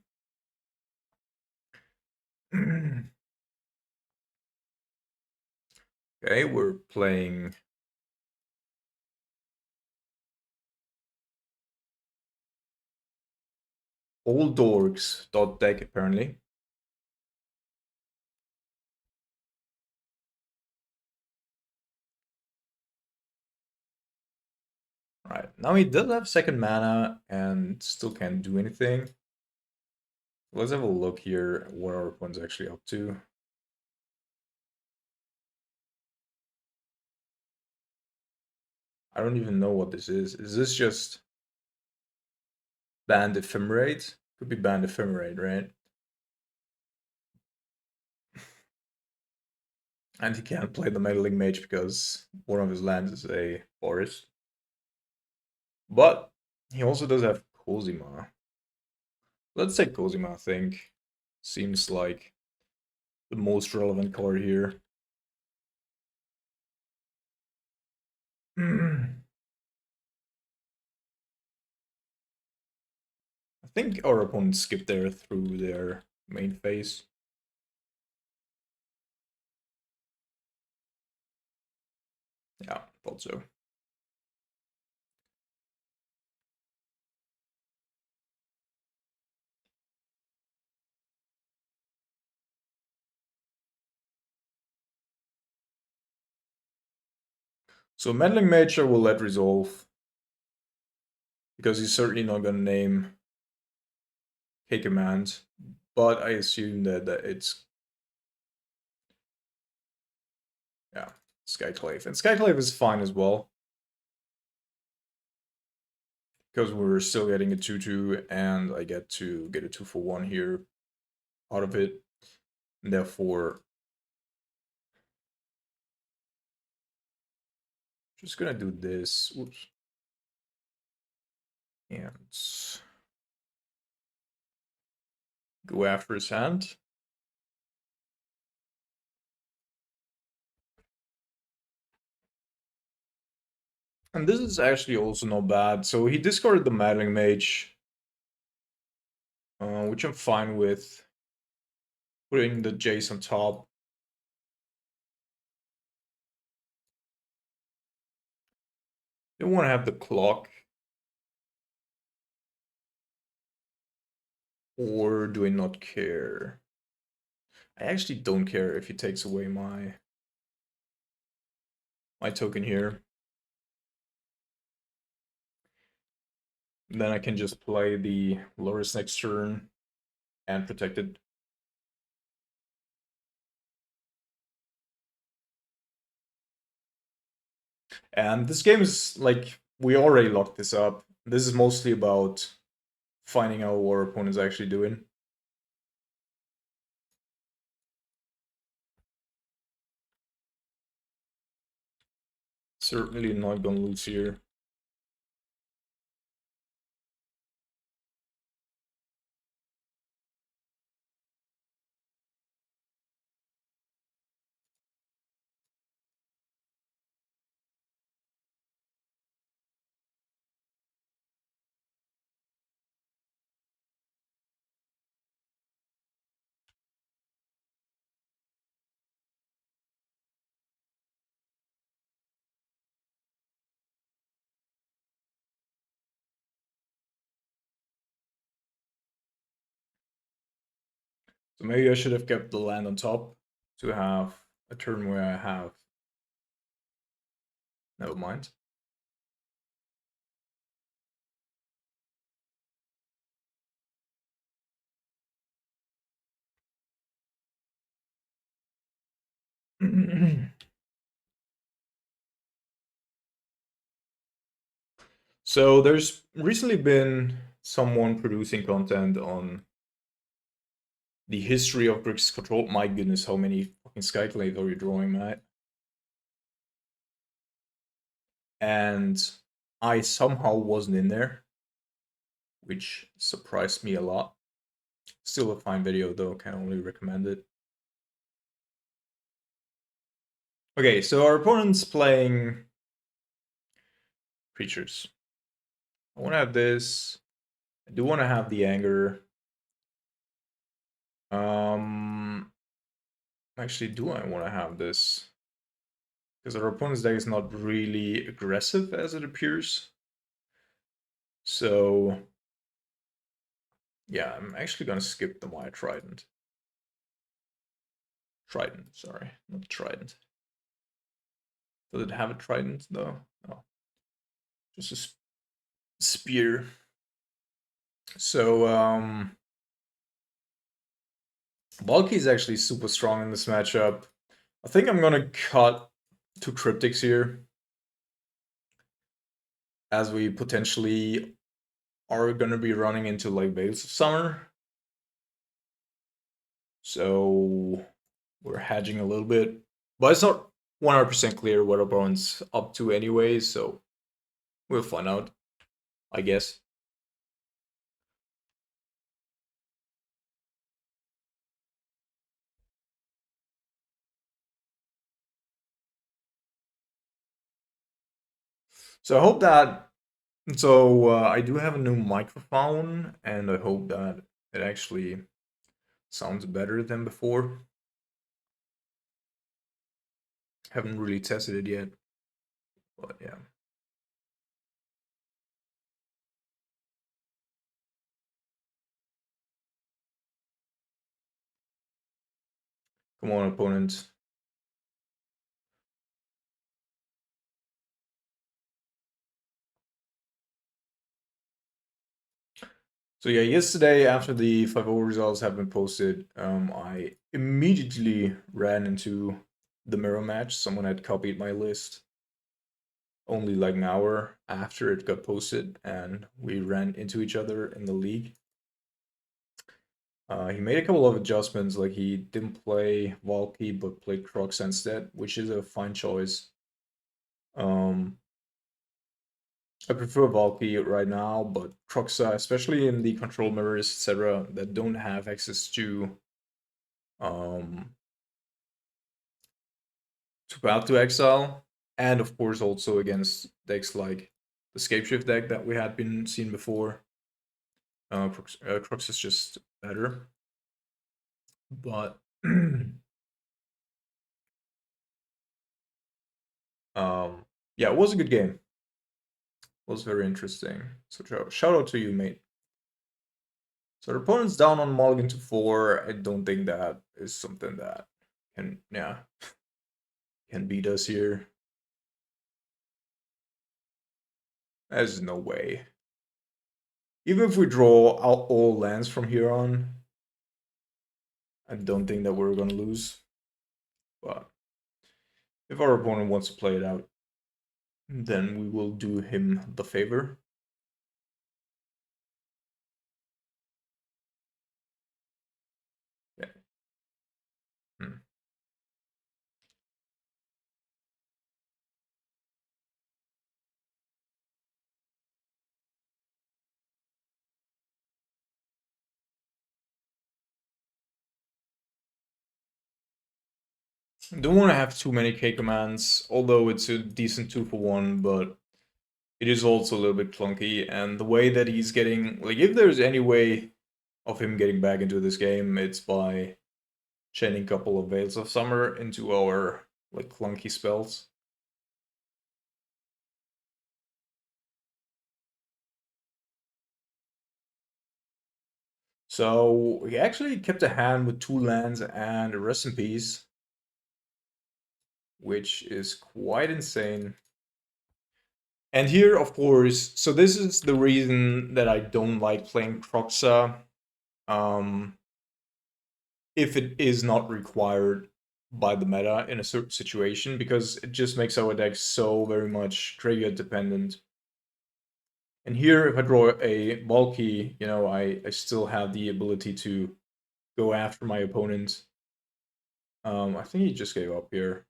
Okay, we're playing Old Dorks.deck apparently. Right, now he does have 2nd mana and still can't do anything. Let's have a look here at what our opponent's actually up to. I don't even know what this is. Is this just Band Ephemerate? Could be Band Ephemerate, right? And he can't play the Meddling Mage because one of his lands is a forest. But he also does have Cosima. Let's take Cosima, I think. Seems like the most relevant card here. I think our opponent skipped there through their main phase. Yeah, thought so. So Meddling Mage will let resolve, because he's certainly not going to name K-Command, but I assume that it's... Yeah, Skyclave. And Skyclave is fine as well, because we're still getting a 2/2, and I get to get a 2-for-1 here out of it. And therefore, just gonna do this. Oops. And go after his hand. And this is actually also not bad. So he discarded the Meddling Mage, which I'm fine with. Putting the Jace on top. Don't want to have the clock. Or do I not care? I actually don't care if he takes away my token here. Then I can just play the Loris next turn and protect it. And this game is like, we already locked this up. This is mostly about finding out what our opponent's actually doing. Certainly not gonna lose here. So maybe I should have kept the land on top to have a turn where I have... Never mind. So there's recently been someone producing content on the history of Grixis control. My goodness, how many fucking Skyclades are you drawing, Matt? And I somehow wasn't in there, which surprised me a lot. Still a fine video though, can only recommend it. Okay, so our opponent's playing creatures. I want to have this. I do want to have the anger. Actually, do I want to have this? Because our opponent's deck is not really aggressive as it appears. So, yeah, I'm actually going to skip the Maya Trident. Trident, sorry, not Trident. Does it have a Trident, though? No. Just a spear. So, Valky is actually super strong in this matchup. I think I'm gonna cut 2 Cryptics here, as we potentially are gonna be running into like Veils of Summer. So we're hedging a little bit, but it's not 100% clear what opponent's up to anyway, so we'll find out, I guess. So I hope that... So I do have a new microphone, and I hope that it actually sounds better than before. Haven't really tested it yet, but yeah. Come on, opponent. So yeah, yesterday after the 5-0 results have been posted, I immediately ran into the mirror match. Someone had copied my list only like an hour after it got posted, and we ran into each other in the league. He made a couple of adjustments, like he didn't play Valky but played Crux instead, which is a fine choice. I prefer Valky right now, but Crux, especially in the control mirrors, etc., that don't have access to Path to Exile, and of course also against decks like the ScapeShift deck that we had been seen before. Crux is just better. But yeah, it was a good game. It was very interesting. So shout out to you, mate. So the opponent's down on mulligan to 4. I don't think that is something that can beat us here. There's no way. Even if we draw out all lands from here on, I don't think that we're gonna lose. But if our opponent wants to play it out, then we will do him the favor. Yeah. Don't want to have too many K commands, although it's a decent 2-for-1, but it is also a little bit clunky. And the way that he's getting, like, if there's any way of him getting back into this game, it's by chaining a couple of Veils of Summer into our like clunky spells. So he actually kept a hand with 2 lands and a Rest in Peace, which is quite insane. And here, of course, so this is the reason that I don't like playing Kroxa. If it is not required by the meta in a certain situation, because it just makes our deck so very much graveyard dependent. And here, if I draw a bulky, you know, I still have the ability to go after my opponent. I think he just gave up here.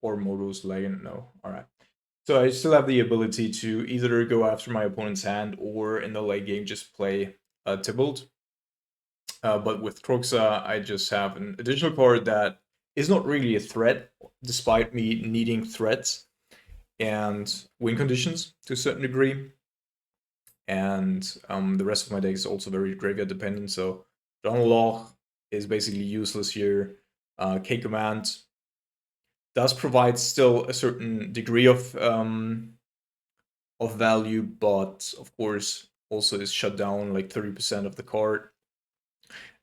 Or Modo's lagging, no, alright. So I still have the ability to either go after my opponent's hand or in the late game just play Tybalt. But with Kroxa, I just have an additional card that is not really a threat, despite me needing threats and win conditions to a certain degree. And the rest of my deck is also very graveyard dependent, so Donaloch is basically useless here. K-Command does provide still a certain degree of value, but of course also is shut down like 30% of the card.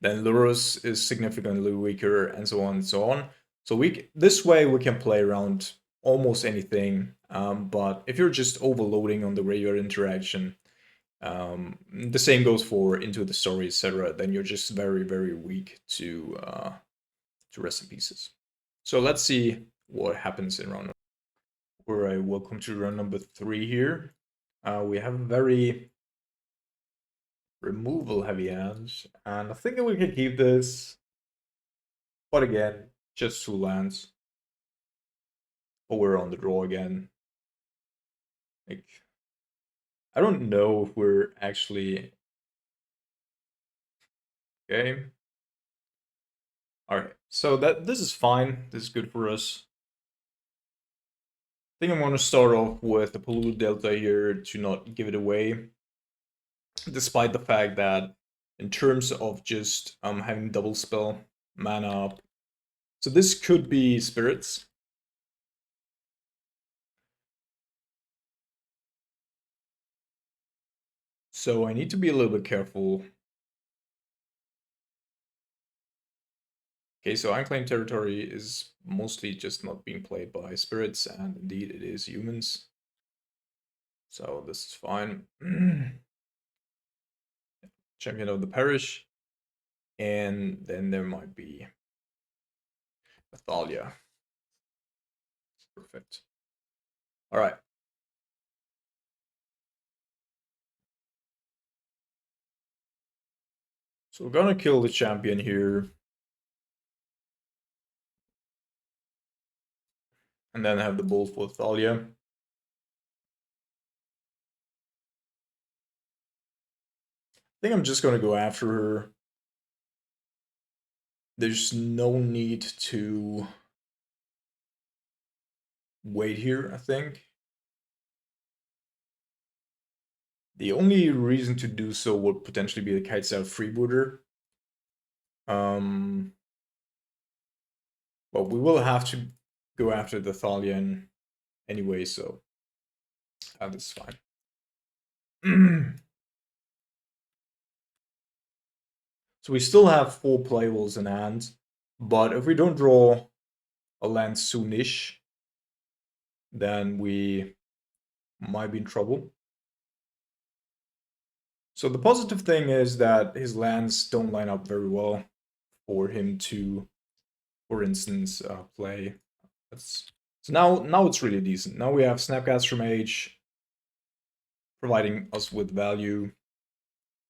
Then Lurus is significantly weaker, and so on and so on. So this way we can play around almost anything, but if you're just overloading on the graveyard interaction, the same goes for Into the Story, etc., then you're just very, very weak to Rest in Pieces. So let's see what happens in round number. Alright, welcome to round number 3 here. We have a very removal heavy hands, and I think that we can keep this. But again, just 2 lands. Oh, we're on the draw again. Like, I don't know if we're actually okay. Alright, so this is fine. This is good for us. I think I'm going to start off with the Polluted Delta here to not give it away. Despite the fact that in terms of just having double spell, mana up. So this could be Spirits. So I need to be a little bit careful. Okay, so Unclaimed Territory is mostly just not being played by spirits, and indeed it is humans. So this is fine. Champion of the Parish. And then there might be Athalia. Perfect. Alright. So we're gonna kill the champion here. And then have the bull for Thalia. I think I'm just gonna go after her. There's no need to wait here, I think. The only reason to do so would potentially be the Kitesail Freebooter. But we will have to go after the Thalian anyway, so this is fine. So we still have 4 playables in hand, but if we don't draw a land soonish, then we might be in trouble. So the positive thing is that his lands don't line up very well for him to, for instance, play. So now it's really decent. Now we have Snapcaster Mage providing us with value,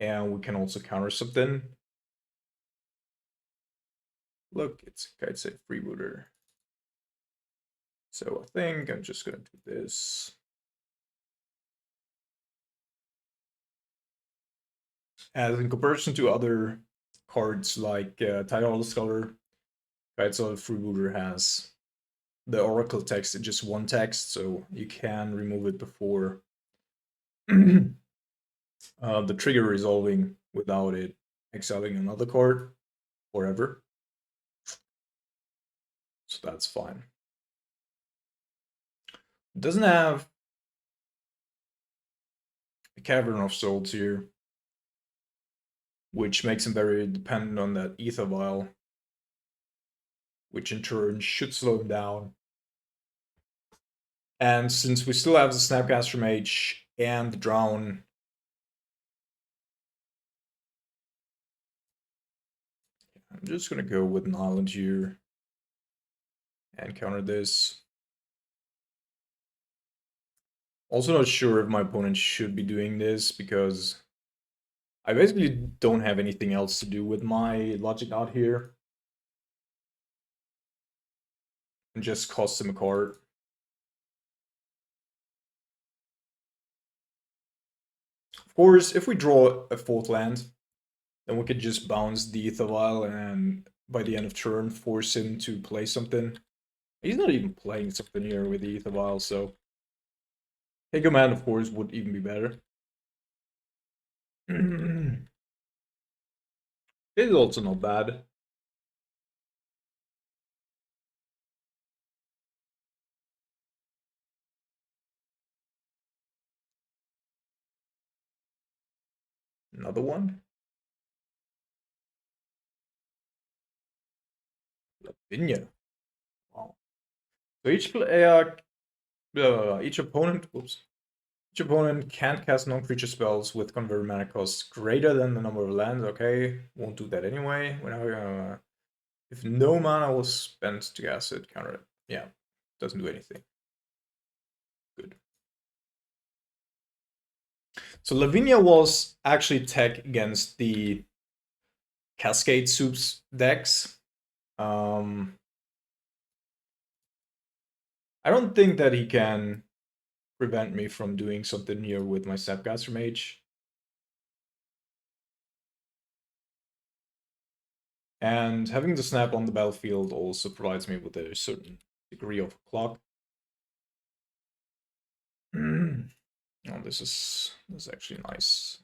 and we can also counter something. Look, it's Kitesail Freebooter. So I think I'm just going to do this. As in comparison to other cards like Tidal Scholar, Kitesail Freebooter has the Oracle text in just 1 text, so you can remove it before the trigger resolving without it exiling another card forever. So that's fine. It doesn't have a Cavern of Souls here. which makes him very dependent on that ether vial, which in turn should slow him down. And since we still have the Snapcaster Mage and the Drown, I'm just gonna go with an island here and counter this. Also not sure if my opponent should be doing this, because I basically don't have anything else to do with my logic out here. And just cost him a card. Of course, if we draw a 4th land, then we could just bounce the Ether Vial and by the end of turn force him to play something. He's not even playing something here with the Ether Vial, so Take Command, of course, would even be better. This is also not bad. Another one. Lavinia. Wow. So each player, each opponent, each opponent can't cast non-creature spells with converted mana costs greater than the number of lands. Okay, won't do that anyway. We're now gonna, if no mana was spent to cast it, counter it. Yeah, doesn't do anything. Good. So Lavinia was actually tech against the Cascade Soups decks. I don't think that he can prevent me from doing something here with my Snapcaster Mage. And having the snap on the battlefield also provides me with a certain degree of clock. Oh, this is actually nice.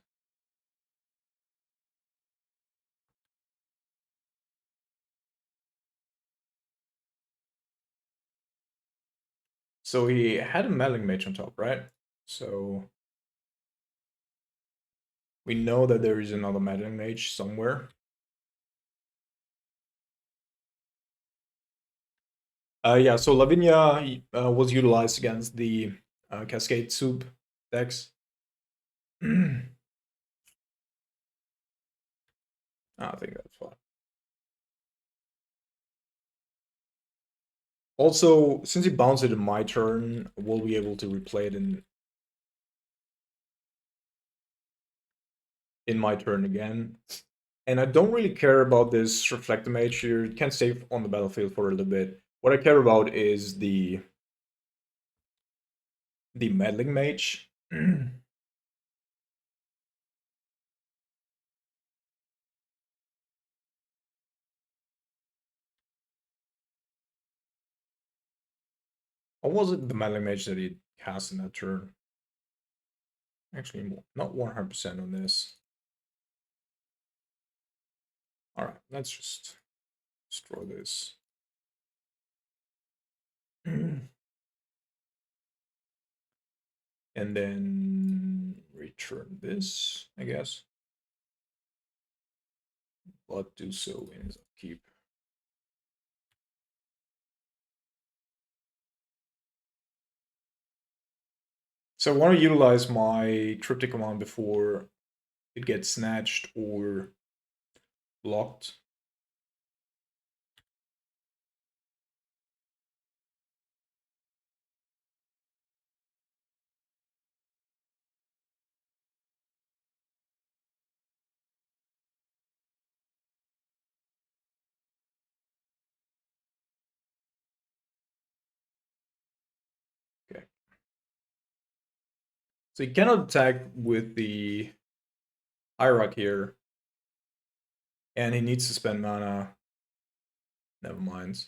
So he had a Meddling Mage on top, right? So we know that there is another Meddling Mage somewhere. Yeah, so Lavinia was utilized against the Cascade Soup decks. I think that's fine. Also, since he bounced it in my turn, we'll be able to replay it in my turn again. And I don't really care about this Reflector Mage here. It can stay on the battlefield for a little bit. What I care about is the Meddling Mage. Or was it the Meddling Mage that he cast in that turn? Actually, not 100% on this. Alright, let's just destroy this. And then return this, I guess. But do so in his upkeep. So I want to utilize my Cryptic Command before it gets snatched or blocked. Okay. So he cannot attack with the Hierarch here. And he needs to spend mana. Never mind.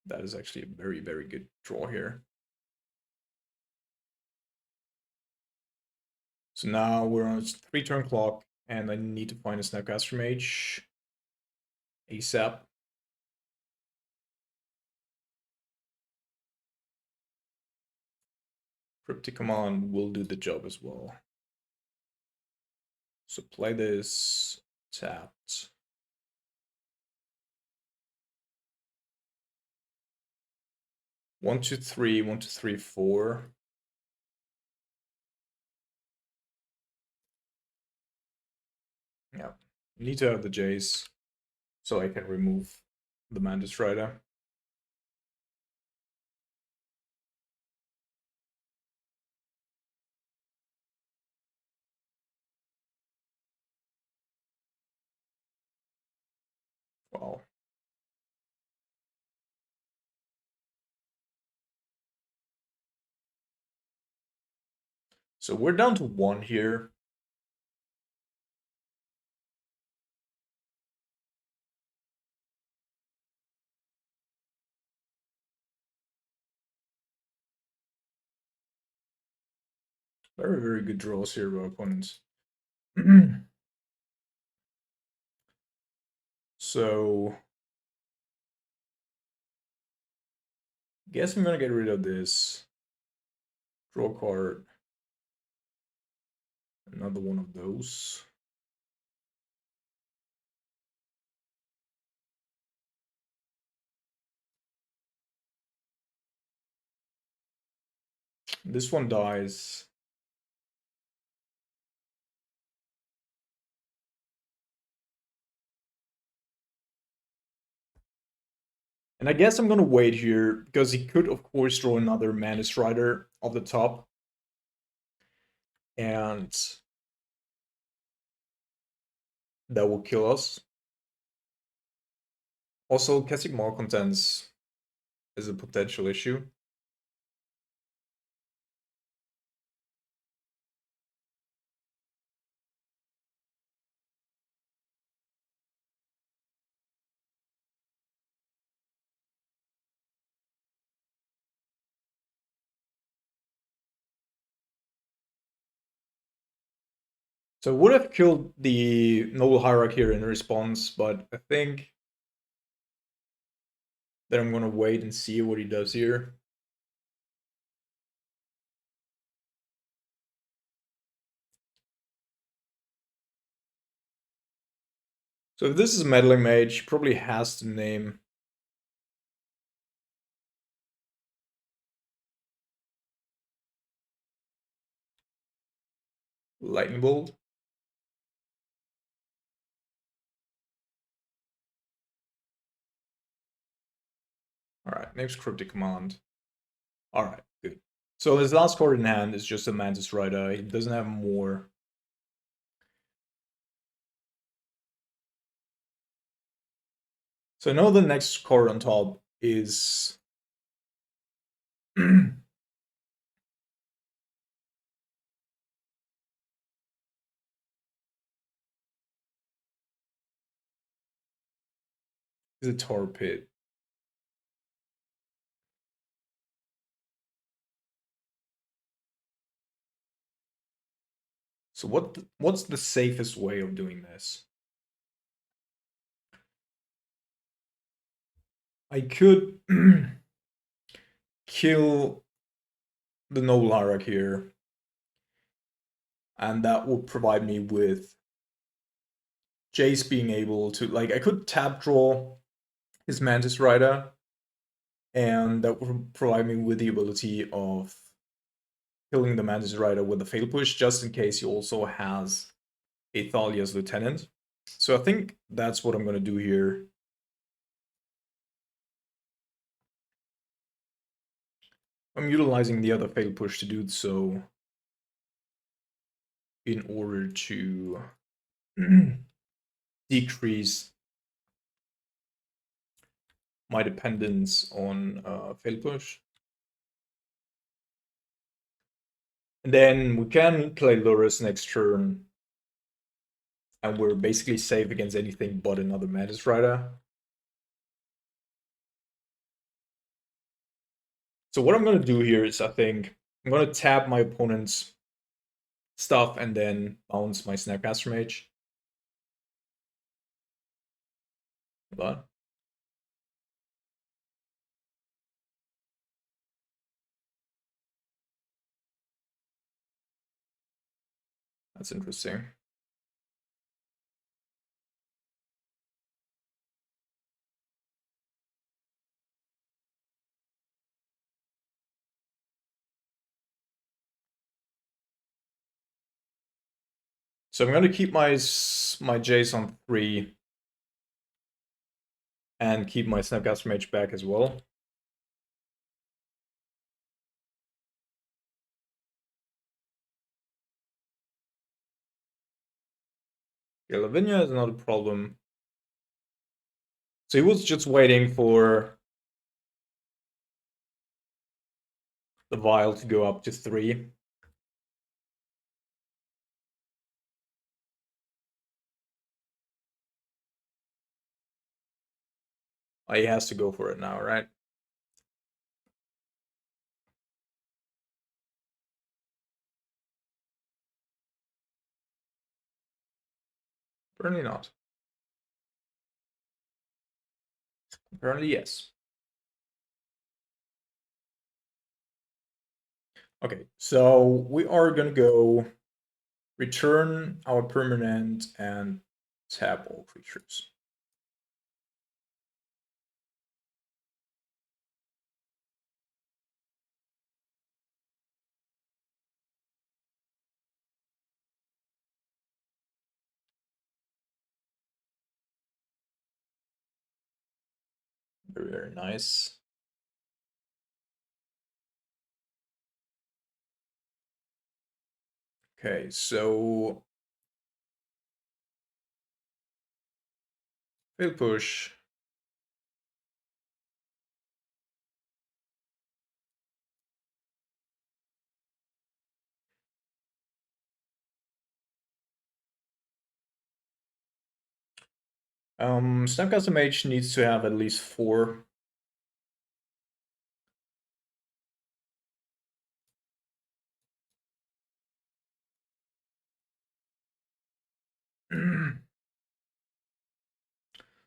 That is actually a very, very good draw here. So now we're on a 3-turn clock, and I need to find a Snapcaster Mage ASAP. Cryptic Command will do the job as well. So play this tapped. One, two, three, 1, 2, 3, 4. Yeah, need to have the Jace so I can remove the Mantis Rider. Wow. So we're down to 1 here. Very, very good draws here by opponents. So guess I'm gonna get rid of this. Draw card. Another one of those. This one dies. And I guess I'm gonna wait here, because he could, of course, draw another Mantis Rider off the top. And that will kill us. Also, casting more contents is a potential issue. So I would have killed the Noble Hierarch here in response, but I think that I'm gonna wait and see what he does here. So if this is Meddling Mage, he probably has to name Lightning Bolt. Alright, names Cryptic Command. Alright, good. So his last card in hand is just a Mantis Rider. He doesn't have more. So I know the next card on top is is a Tar Pit. So what's the safest way of doing this? I could kill the Noble Hierarch here, and that would provide me with Jace being able to, like, I could tap draw his Mantis Rider, and that would provide me with the ability of killing the Mantis Rider with a Fatal Push, just in case he also has a Thalia's Lieutenant. So I think that's what I'm going to do here. I'm utilizing the other Fatal Push to do so in order to decrease my dependence on Fatal Push. And then we can play Lurrus next turn, and we're basically safe against anything but another Mantis Rider. So what I'm going to do here is, I think, I'm going to tap my opponent's stuff and then bounce my Snapcaster Mage. Hold on. That's interesting. So I'm gonna keep my Jace on 3 and keep my Snapcaster Mage back as well. Yeah, Lavinia is not a problem. So he was just waiting for the vial to go up to 3. Oh, he has to go for it now, right? Apparently not. Apparently yes. Okay, so we are gonna go return our permanent and tap all creatures. Very, very nice. Okay, so fail push. Snapcaster Mage needs to have at least 4.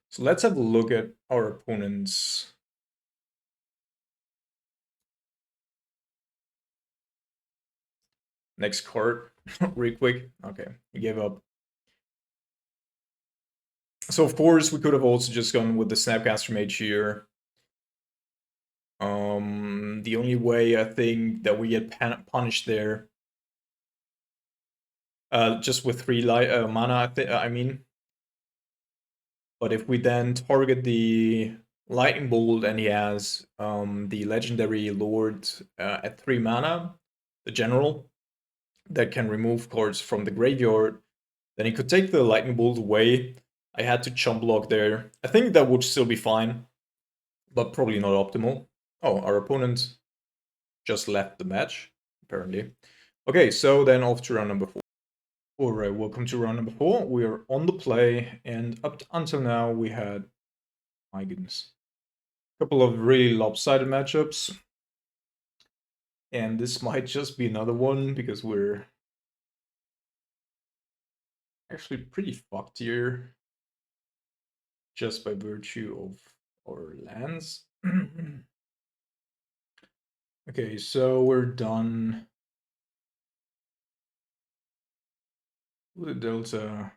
So let's have a look at our opponent's next card real quick. Okay, he gave up. So of course we could have also just gone with the Snapcaster Mage here. The only way I think that we get punished there, just with 3 mana, I mean. But if we then target the Lightning Bolt and he has the Legendary Lord at 3 mana, the General, that can remove cards from the graveyard, then he could take the Lightning Bolt away. I had to chump block there. I think that would still be fine, but probably not optimal. Oh, our opponent just left the match, apparently. Okay, so then off to round number 4. Alright, welcome to round number 4. We are on the play, and up until now we had, my goodness, a couple of really lopsided matchups. And this might just be another one, because we're actually pretty fucked here, just by virtue of our lands. Okay, so we're done with the Delta.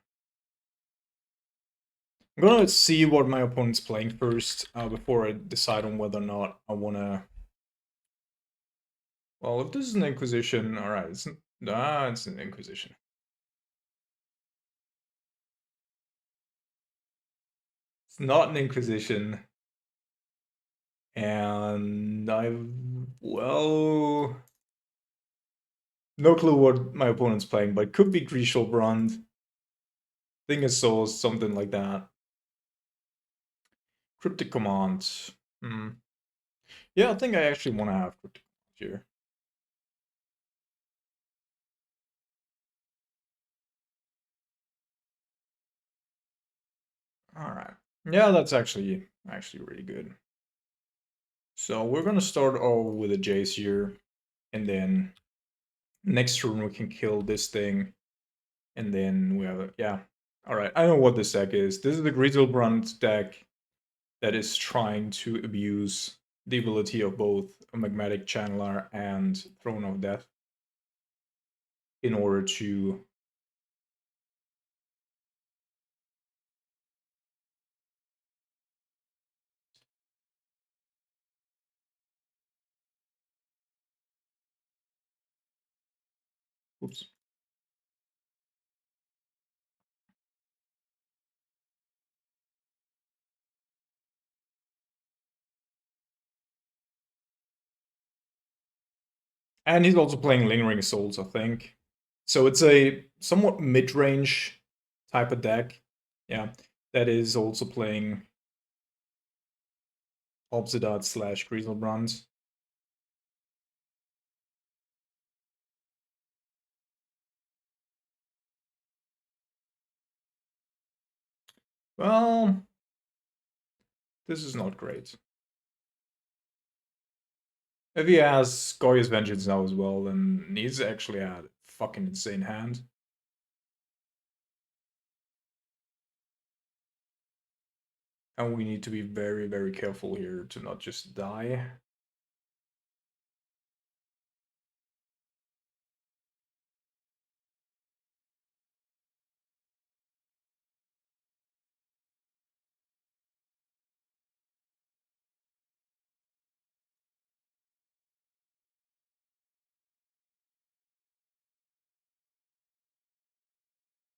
I'm gonna see what my opponent's playing first, before I decide on whether or not I wanna... Well, if this is an Inquisition, alright, it's an Inquisition. It's not an Inquisition. And well, no clue what my opponent's playing, but it could be Griselbrand. Thing is so something like that. Cryptic Command. Yeah, I think I actually want to have Cryptic Command here. Alright. Yeah, that's actually really good. So we're gonna start off with a Jace here, and then next turn we can kill this thing, and then we have a, yeah. Alright, I know what this deck is. This is the Griselbrand deck that is trying to abuse the ability of both a Magmatic Channeler and Throne of Death in order to oops. And he's also playing Lingering Souls, I think. So it's a somewhat mid-range type of deck. Yeah, that is also playing Obsidian / Griselbrand. Well, this is not great. If he has Goya's Vengeance now as well, then he's actually had a fucking insane hand. And we need to be very, very careful here to not just die.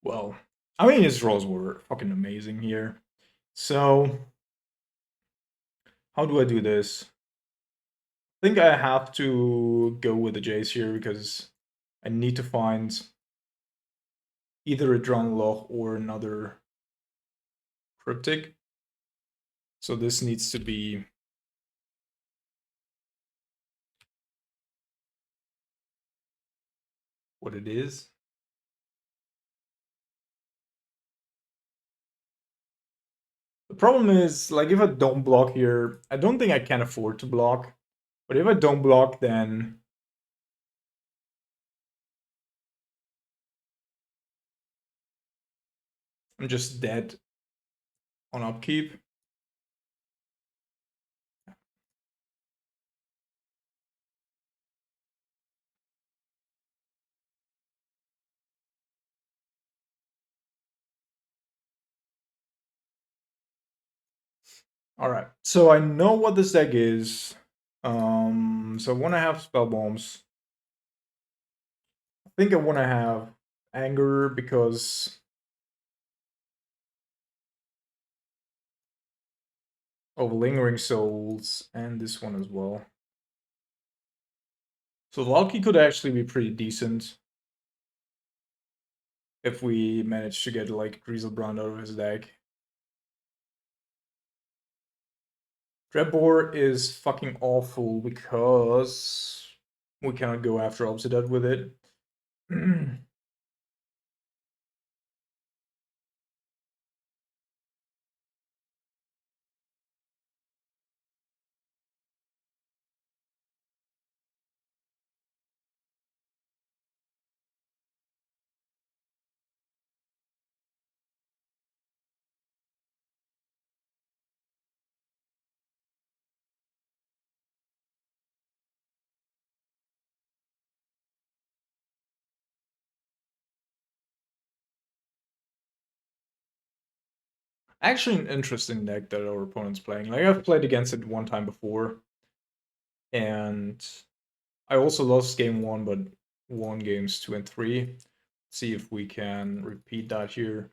Well, I mean, his rolls were fucking amazing here. So, how do I do this? I think I have to go with the Jace here because I need to find either a Drunloch or another Cryptic. So this needs to be what it is. The problem is, like, if I don't block here, I don't think I can afford to block. But if I don't block, then I'm just dead on upkeep. Alright, so I know what this deck is. So I want to have spell bombs. I think I want to have anger because of Lingering Souls and this one as well. So Valky could actually be pretty decent if we manage to get like Griselbrand out of his deck. Dreadbore is fucking awful because we cannot go after Obsidian with it. Actually, an interesting deck that our opponent's playing. Like, I've played against it one time before, and I also lost game one, but won games 2 and 3. See if we can repeat that here.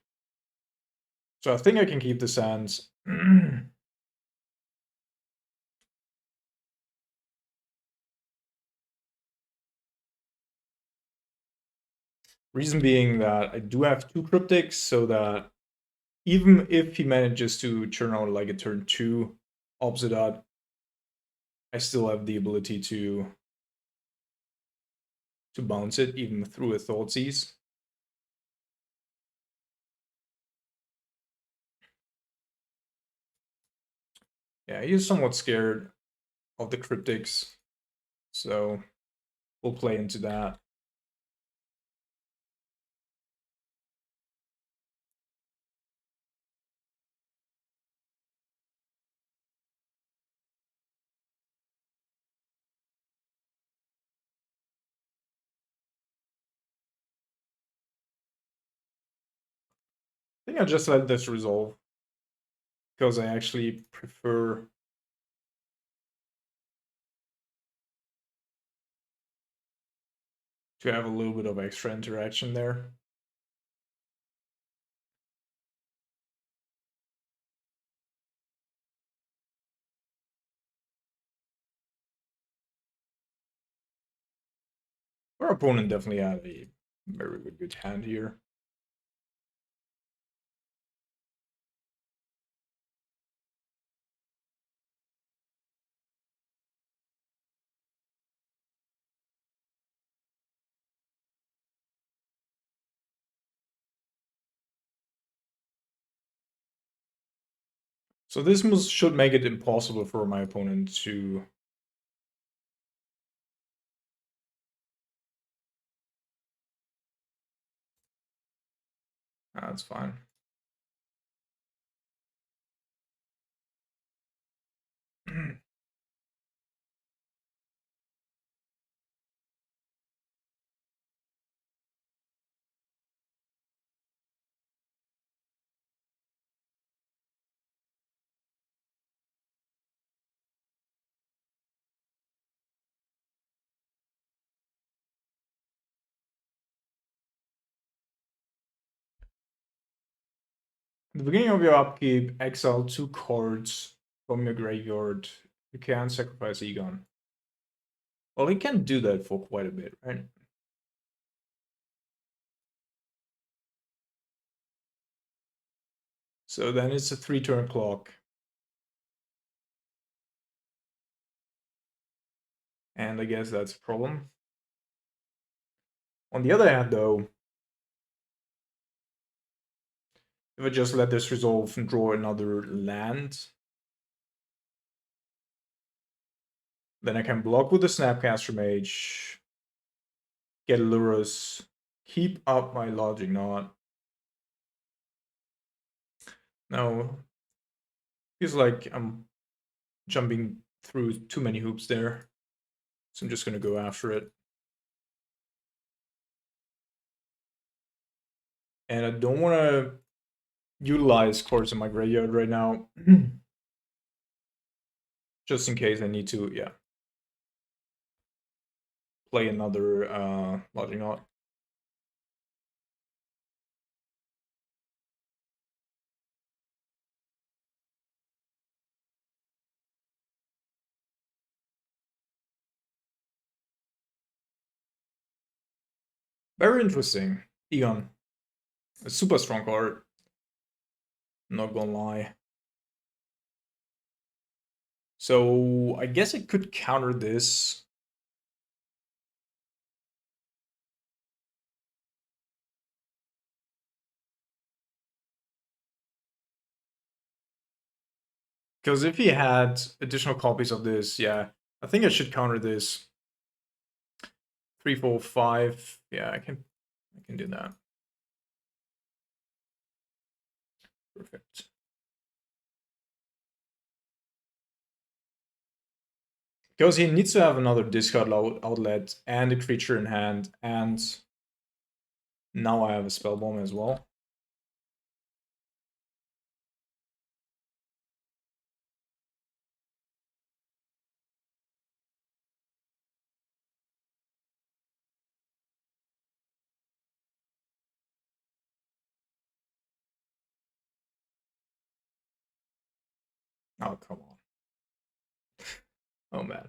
So I think I can keep the sands. Reason being that I do have 2 cryptics, so that even if he manages to churn out like a turn 2 Obsidian, I still have the ability to bounce it even through a Thoughtseize. Yeah, he's somewhat scared of the cryptics, so we'll play into that. I think I'll just let this resolve because I actually prefer to have a little bit of extra interaction there. Our opponent definitely had a very good hand here. So this should make it impossible for my opponent to... That's fine. At the beginning of your upkeep, exile 2 cards from your graveyard. You can sacrifice Egon. Well, he can do that for quite a bit, right? So then it's a 3-turn clock. And I guess that's a problem. On the other hand, though, if I just let this resolve and draw another land, then I can block with the Snapcaster Mage, get Lurus, keep up my Logic Knot. No, feels like I'm jumping through too many hoops there, so I'm just gonna go after it. And I don't want to utilize cards in my graveyard right now, just in case I need to, yeah, play another Logic Knot. Very interesting. Egon. A super strong card. Not gonna lie. So I guess I could counter this. Because if he had additional copies of this, yeah, I think I should counter this. 3, 4, 5. Yeah, I can do that. Perfect. Because he needs to have another discard outlet and a creature in hand, and now I have a spell bomb as well. Oh, come on. Oh, man.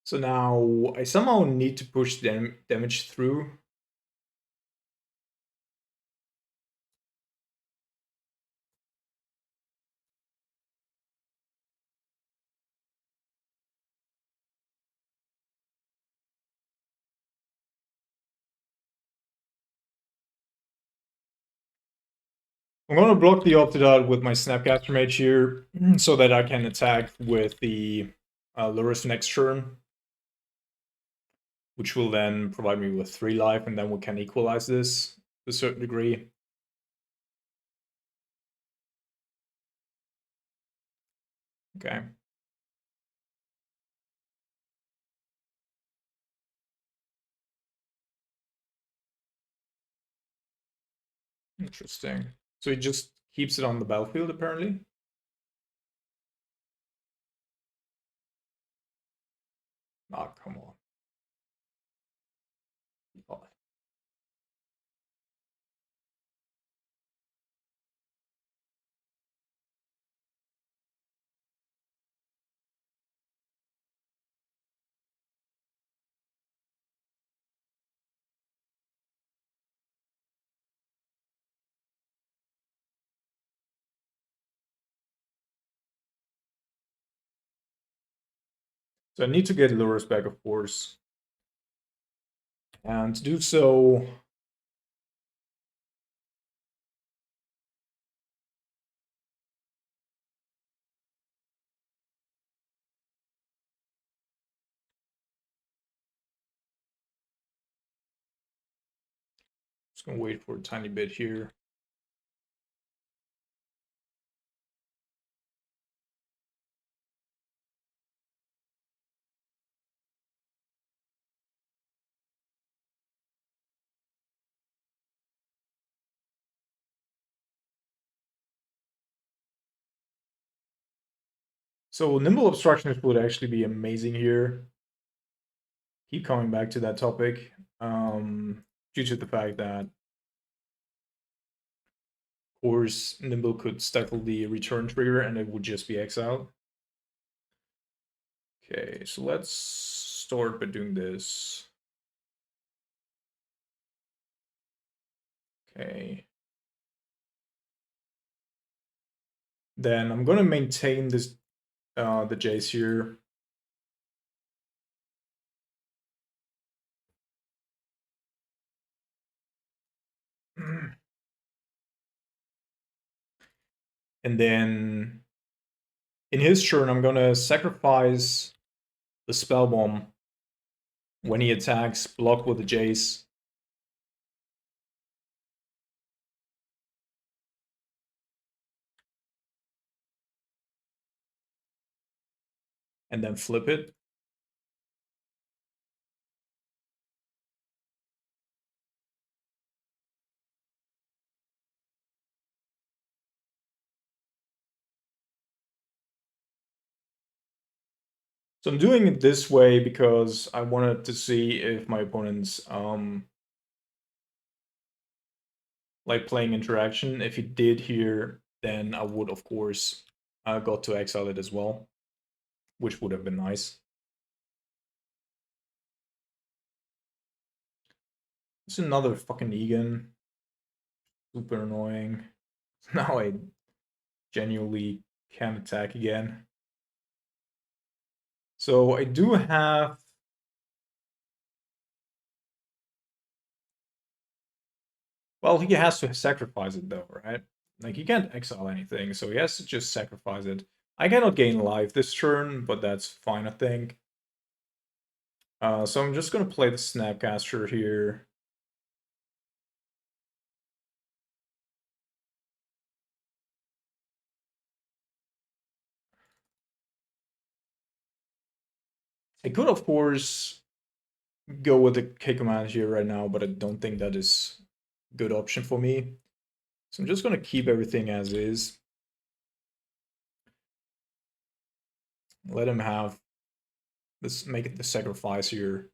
So now I somehow need to push damage through. I'm going to block the Opted Out with my Snapcaster Mage here, so that I can attack with the Lurus next turn, which will then provide me with 3 life, and then we can equalize this to a certain degree. Okay. Interesting. So he just keeps it on the battlefield, apparently? Oh, come on. So I need to get Lurus back, of course. And to do so, just gonna wait for a tiny bit here. So Nimble Obstructionist would actually be amazing here. Keep coming back to that topic, due to the fact that, of course, Nimble could stifle the return trigger and it would just be exiled. Okay, so let's start by doing this. Okay. Then I'm gonna maintain this, the Jace here. And then in his turn, I'm gonna sacrifice the Spell Bomb when he attacks, block with the Jace. And then flip it. So I'm doing it this way because I wanted to see if my opponent's like playing interaction. If he did here, then I would of course got to exile it as well, which would have been nice. It's another fucking Egan. Super annoying. Now I genuinely can't attack again. So I do have... Well, he has to sacrifice it though, right? Like, he can't exile anything, so he has to just sacrifice it. I cannot gain life this turn, but that's fine, I think. So I'm just gonna play the Snapcaster here. I could, of course, go with the K command here right now, but I don't think that is a good option for me. So I'm just gonna keep everything as is. Let him have this, make it the sacrifice here.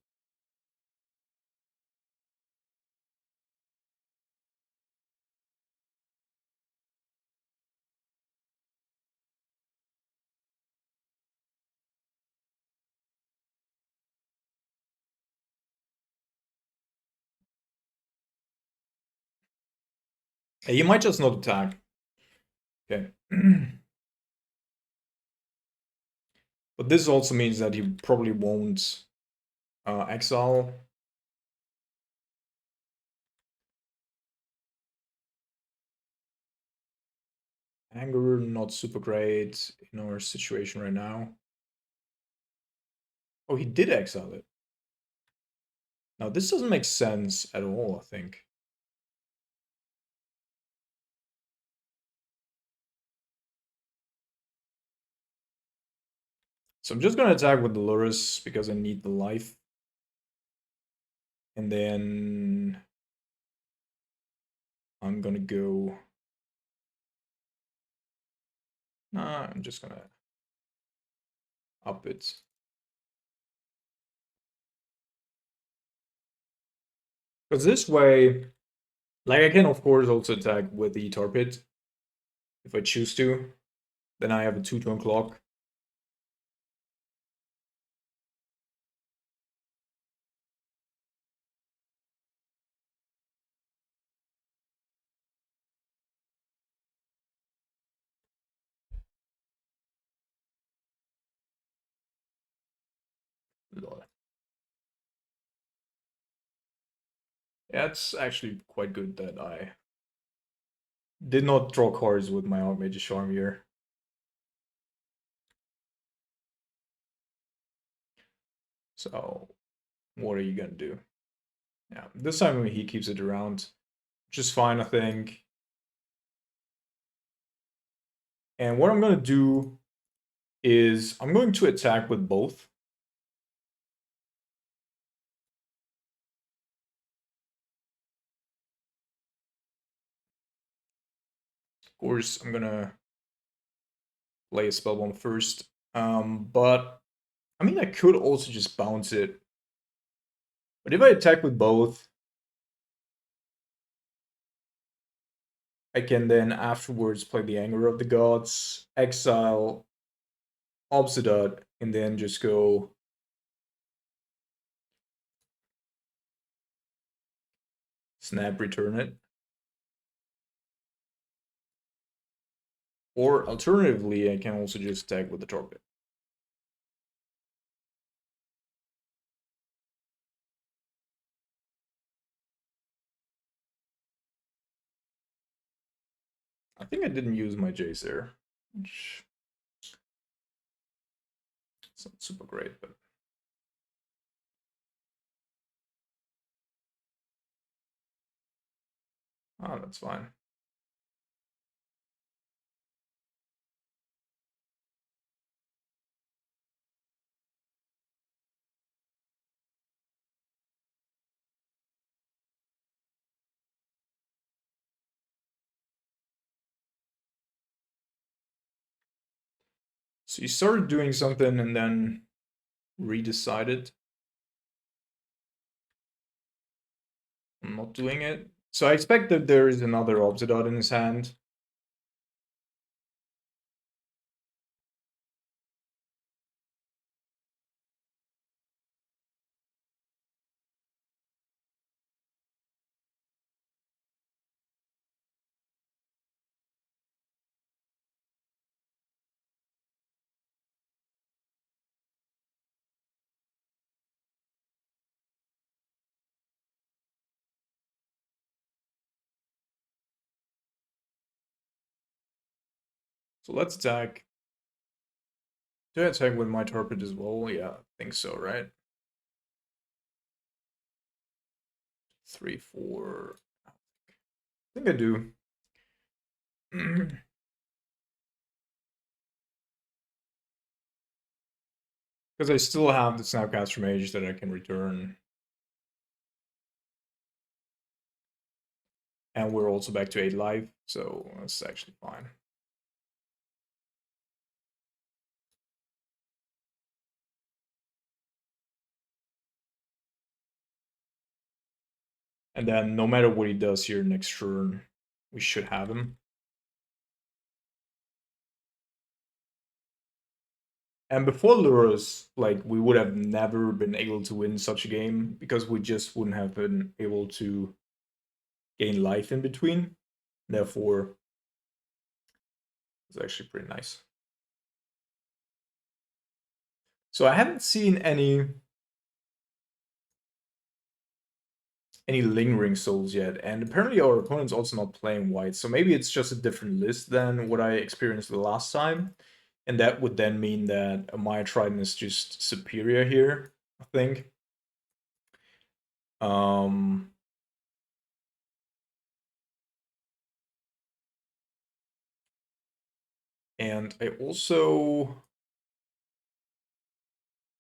Hey, you might just not attack. Okay. But this also means that he probably won't exile. Anger, not super great in our situation right now. Oh, he did exile it. Now, this doesn't make sense at all, I think. So I'm just gonna attack with the Lurus because I need the life. And then I'm gonna go... Nah, I'm just gonna up it. Because this way, like, I can of course also attack with the Tar Pit if I choose to. Then I have a 2-turn clock. Lol. Yeah, it's actually quite good that I did not draw cards with my Archmage Charm here. So, what are you gonna do? Yeah, this time he keeps it around, which is fine, I think. And what I'm gonna do is I'm going to attack with both. Of course, I'm gonna play a Spellbomb first. But I mean, I could also just bounce it. But if I attack with both, I can then afterwards play the Anger of the Gods, exile Obsidian, and then just go snap, return it. Or alternatively, I can also just attack with the target. I think I didn't use my Jace there, which is not super great, but that's fine. So you started doing something and then redecided I'm not doing it. So I expect that there is another Obsidian in his hand. So let's attack. Do I attack with my Torpid as well? Yeah, I think so, right? 3, 4. I think I do. Because I still have the Snapcaster Mage that I can return. And we're also back to 8 life, so that's actually fine. And then no matter what he does here next turn, we should have him. And before Lurus, like, we would have never been able to win such a game because we just wouldn't have been able to gain life in between. Therefore, it's actually pretty nice. So I haven't seen any lingering souls yet, and apparently our opponent's also not playing white, so maybe it's just a different list than what I experienced the last time, and that would then mean that my Trident is just superior here, I think. And I also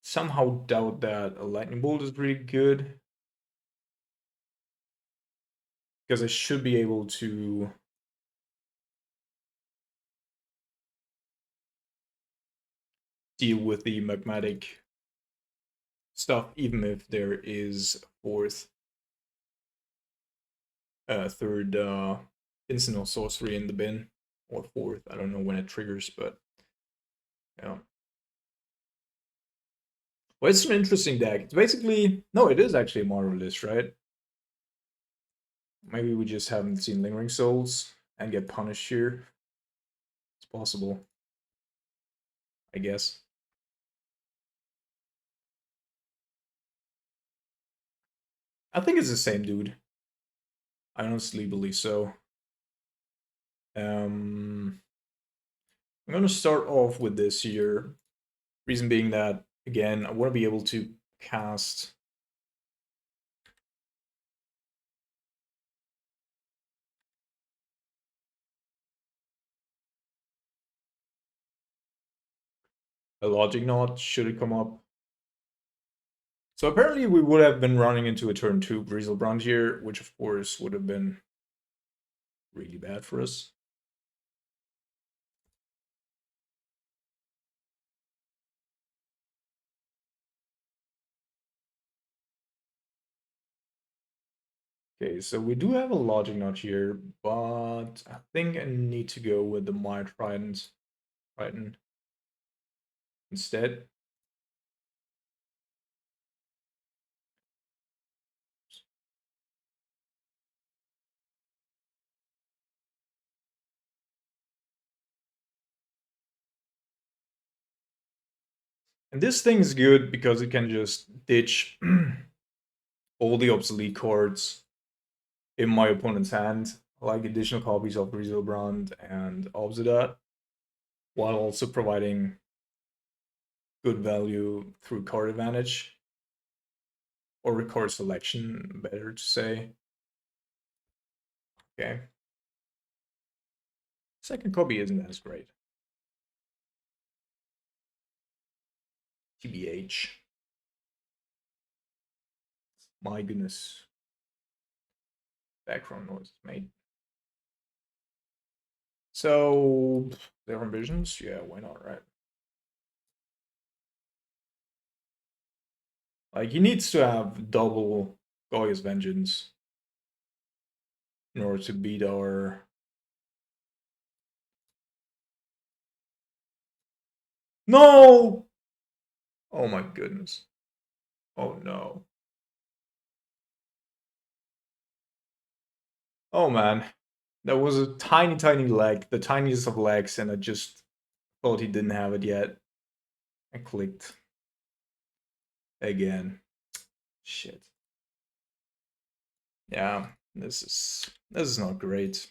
somehow doubt that a Lightning Bolt is really good, because I should be able to deal with the magmatic stuff, even if there is third instant or sorcery in the bin, or fourth. I don't know when it triggers, but yeah. Well, it's an interesting deck. It's basically no, it is actually a Mardu list, right? Maybe we just haven't seen Lingering Souls and get punished here. It's possible, I guess. I think it's the same dude. I honestly believe so. I'm gonna start off with this here. Reason being that, again, I want to be able to cast a logic knot should it come up. So apparently we would have been running into a turn 2 Griselbrand here, which of course would have been really bad for us. Okay, so we do have a logic knot here, but I think I need to go with the Mire Trident instead. And this thing is good because it can just ditch all the obsolete cards in my opponent's hand, like additional copies of Griselbrand and Obsidat, while also providing good value through card advantage. Or card selection, better to say. Okay. Second copy isn't as great. TBH. My goodness. Background noise made. So, different visions? Yeah, why not, right? Like, he needs to have double Goya's Vengeance in order to beat our... No! Oh my goodness. Oh no. Oh man. That was a tiny, tiny leg. The tiniest of legs, and I just thought he didn't have it yet. I clicked. Again. Shit. Yeah, this is not great.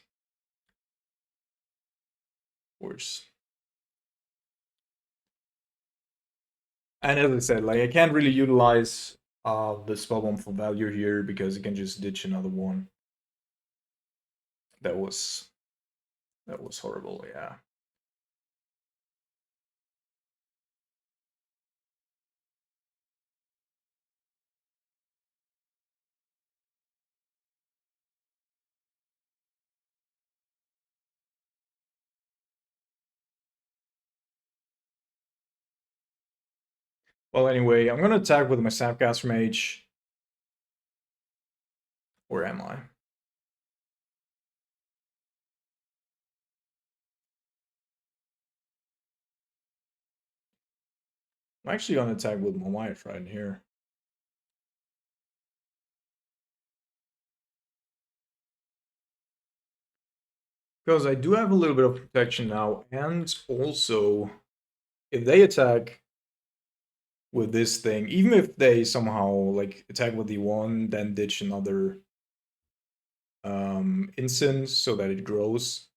Of course. And as I said, like I can't really utilize the spellbomb for value here because it can just ditch another one. That was horrible, yeah. Well, anyway, I'm gonna attack with my Sapcaster Mage. Where am I? I'm actually gonna attack with my Mire Trident here. Because I do have a little bit of protection now, and also, if they attack with this thing, even if they somehow like attack with the one, then ditch another instance so that it grows.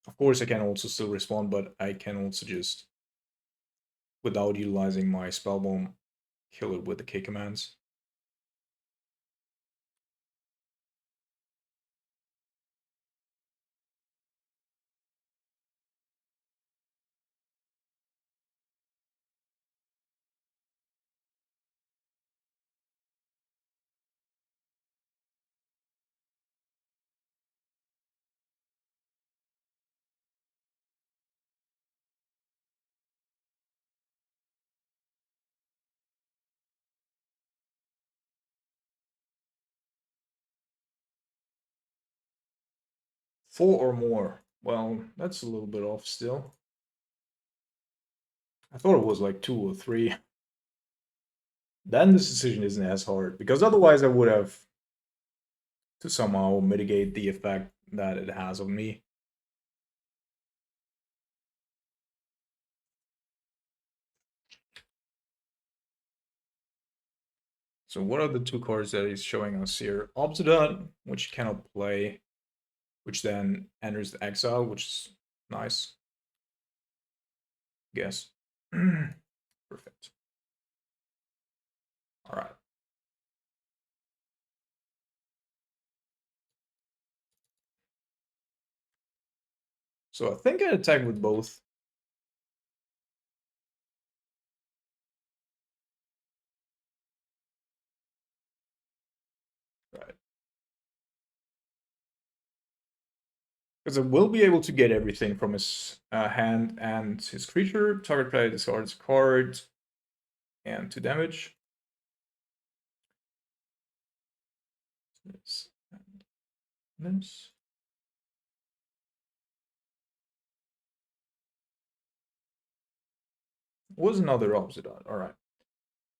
Of course, I can also still respond, but I can also just, without utilizing my spellbomb, kill it with the K commands. Four or more. Well, that's a little bit off still. I thought it was like 2 or 3. Then this decision isn't as hard, because otherwise I would have to somehow mitigate the effect that it has on me. So what are the two cards that he's showing us here? Obsidian, which you cannot play, which then enters the exile, which is nice. Guess. Perfect. All right. So I think I attack with both. Right. Because I will be able to get everything from his hand and his creature. Target player discards a card and 2 damage. This and this. Was another Obsidian. All right.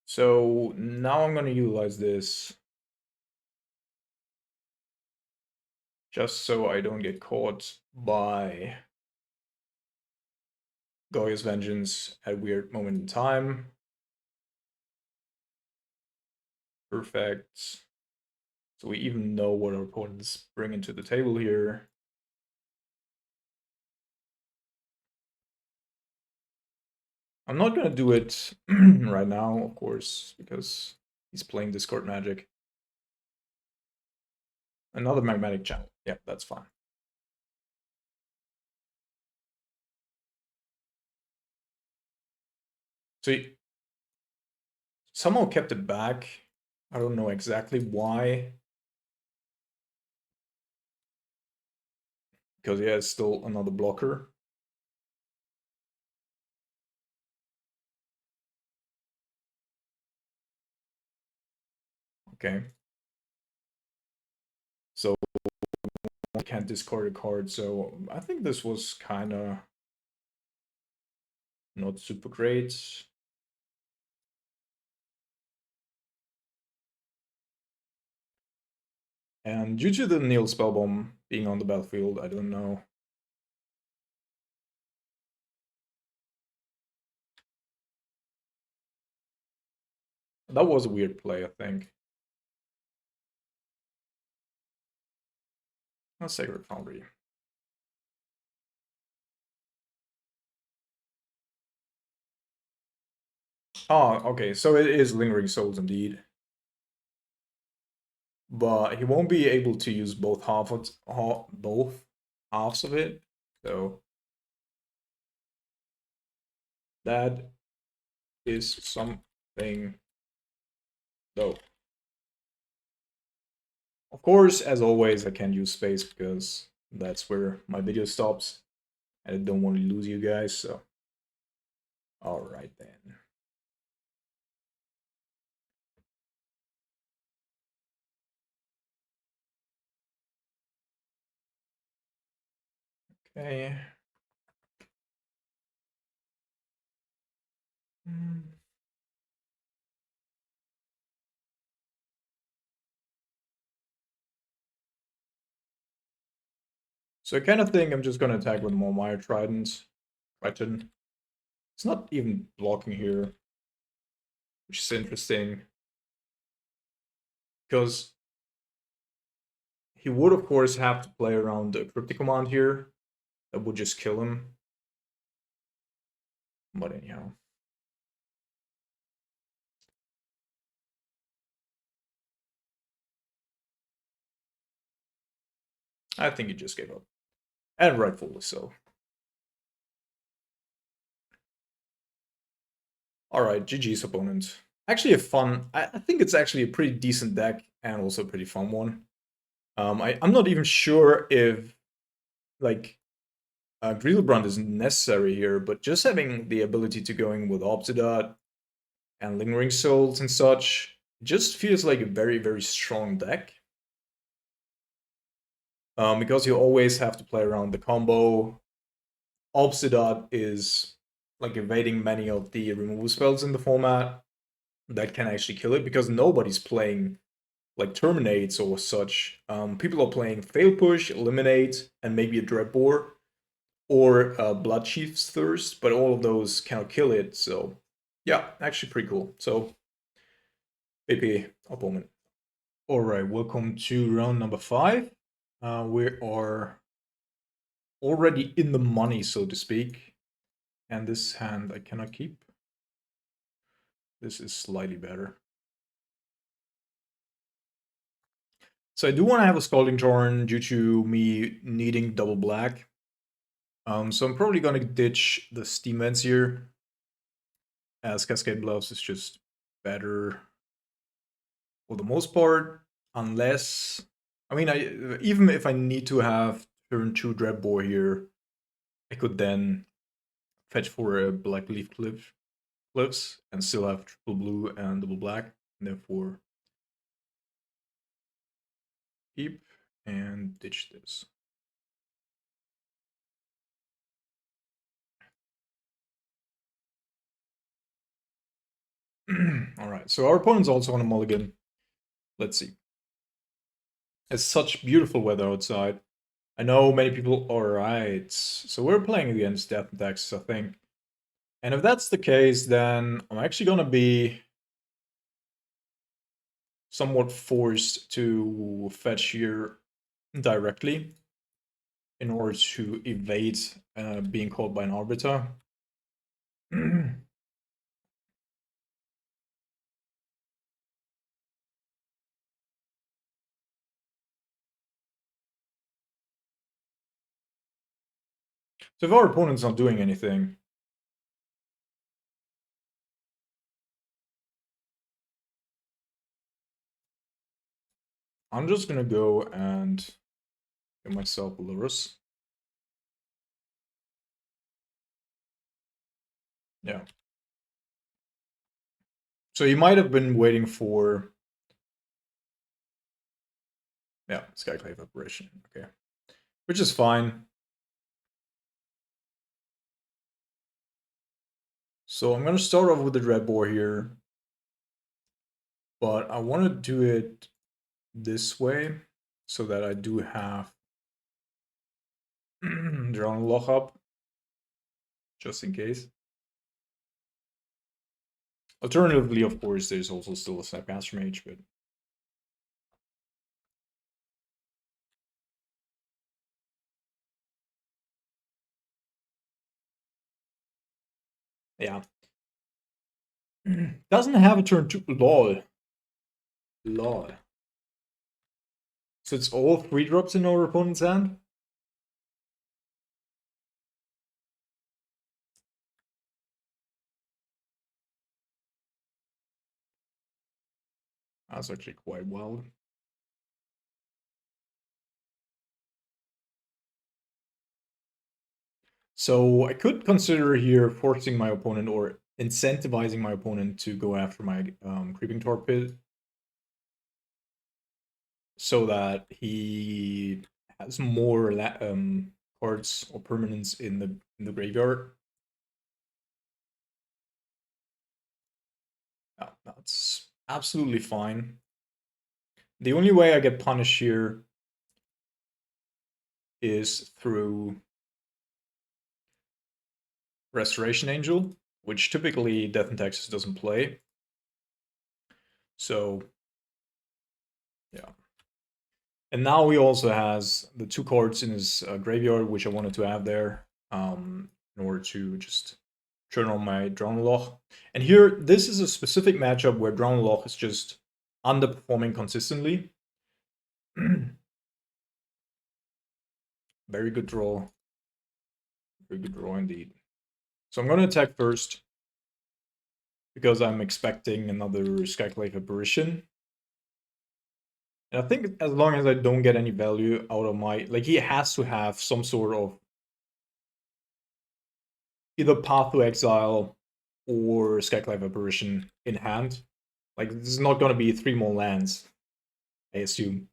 So now I'm going to utilize this just so I don't get caught by Goya's Vengeance at a weird moment in time. Perfect. So we even know what our opponent's bringing to the table here. I'm not going to do it right now, of course, because he's playing Discord Magic. Another magmatic channel. Yeah, that's fine. So he somehow kept it back. I don't know exactly why. Because he has still another blocker. Okay. So I can't discard a card, so I think this was kind of not super great. And due to the Neil Spellbomb being on the battlefield, I don't know. That was a weird play, I think. A Sacred Foundry. Oh, okay, so it is Lingering Souls indeed. But he won't be able to use both both halves of it, so that is something though. Of course, as always, I can't use space because that's where my video stops. I don't want to lose you guys, so. Alright then. Okay. So I kind of think I'm just going to attack with more Mire Trident. It's not even blocking here, which is interesting. Because he would, of course, have to play around a Cryptic Command here. That would just kill him. But anyhow. I think he just gave up. And rightfully so. Alright, GG's opponent. Actually a fun, I think it's actually a pretty decent deck and also a pretty fun one. I'm not even sure if, like, Griselbrand is necessary here, but just having the ability to go in with Obsidian and Lingering Souls and such just feels like a very, very strong deck. Because you always have to play around the combo. Obsidian is like evading many of the removal spells in the format that can actually kill it, because nobody's playing like Terminates or such. People are playing Fail Push, Eliminate, and maybe a Dreadbore, or Blood Chief's Thirst, but all of those cannot kill it, so yeah, actually pretty cool. So AP opponent. Alright, welcome to round number 5. We are already in the money, so to speak. And this hand I cannot keep. This is slightly better. So I do want to have a Scalding Torrent due to me needing double black. So I'm probably going to ditch the Steam Vents here, as Cascade Bluffs is just better for the most part, unless... I mean, even if I need to have turn 2 Dreadbore here, I could then fetch for a Black Leaf Cliffs and still have triple blue and double black, and therefore keep and ditch this. Alright, so our opponent's also on a mulligan. Let's see. It's such beautiful weather outside. I know many people... Alright, so we're playing against Death and Taxes, I think. And if that's the case, then I'm actually gonna be somewhat forced to fetch here directly in order to evade being caught by an Arbiter. So if our opponent's not doing anything, I'm just gonna go and get myself a Lurus. Yeah. So you might have been waiting for... Yeah, Skyclave Apparition, okay. Which is fine. So I'm gonna start off with the Dreadbore here. But I want to do it this way, so that I do have Drown Lock up, just in case. Alternatively, of course, there's also still a Snapcaster Mage, but... Yeah. Doesn't have a turn 2. Lol. Lol. So it's all 3 drops in our opponent's hand? That's actually quite wild. So I could consider here forcing my opponent or incentivizing my opponent to go after my Creeping Torpid, so that he has more cards or permanents in the graveyard. Yeah, that's absolutely fine. The only way I get punished here is through Restoration Angel, which typically Death and Taxes doesn't play. So, yeah. And now he also has the 2 cards in his graveyard, which I wanted to have there in order to just turn on my Drown Loch. And here, this is a specific matchup where Drown Loch is just underperforming consistently. Very good draw. Very good draw indeed. So I'm going to attack first, because I'm expecting another Skyclave Apparition. And I think as long as I don't get any value out of my... Like, he has to have some sort of either Path to Exile or Skyclave Apparition in hand. Like, this is not going to be 3 more lands, I assume.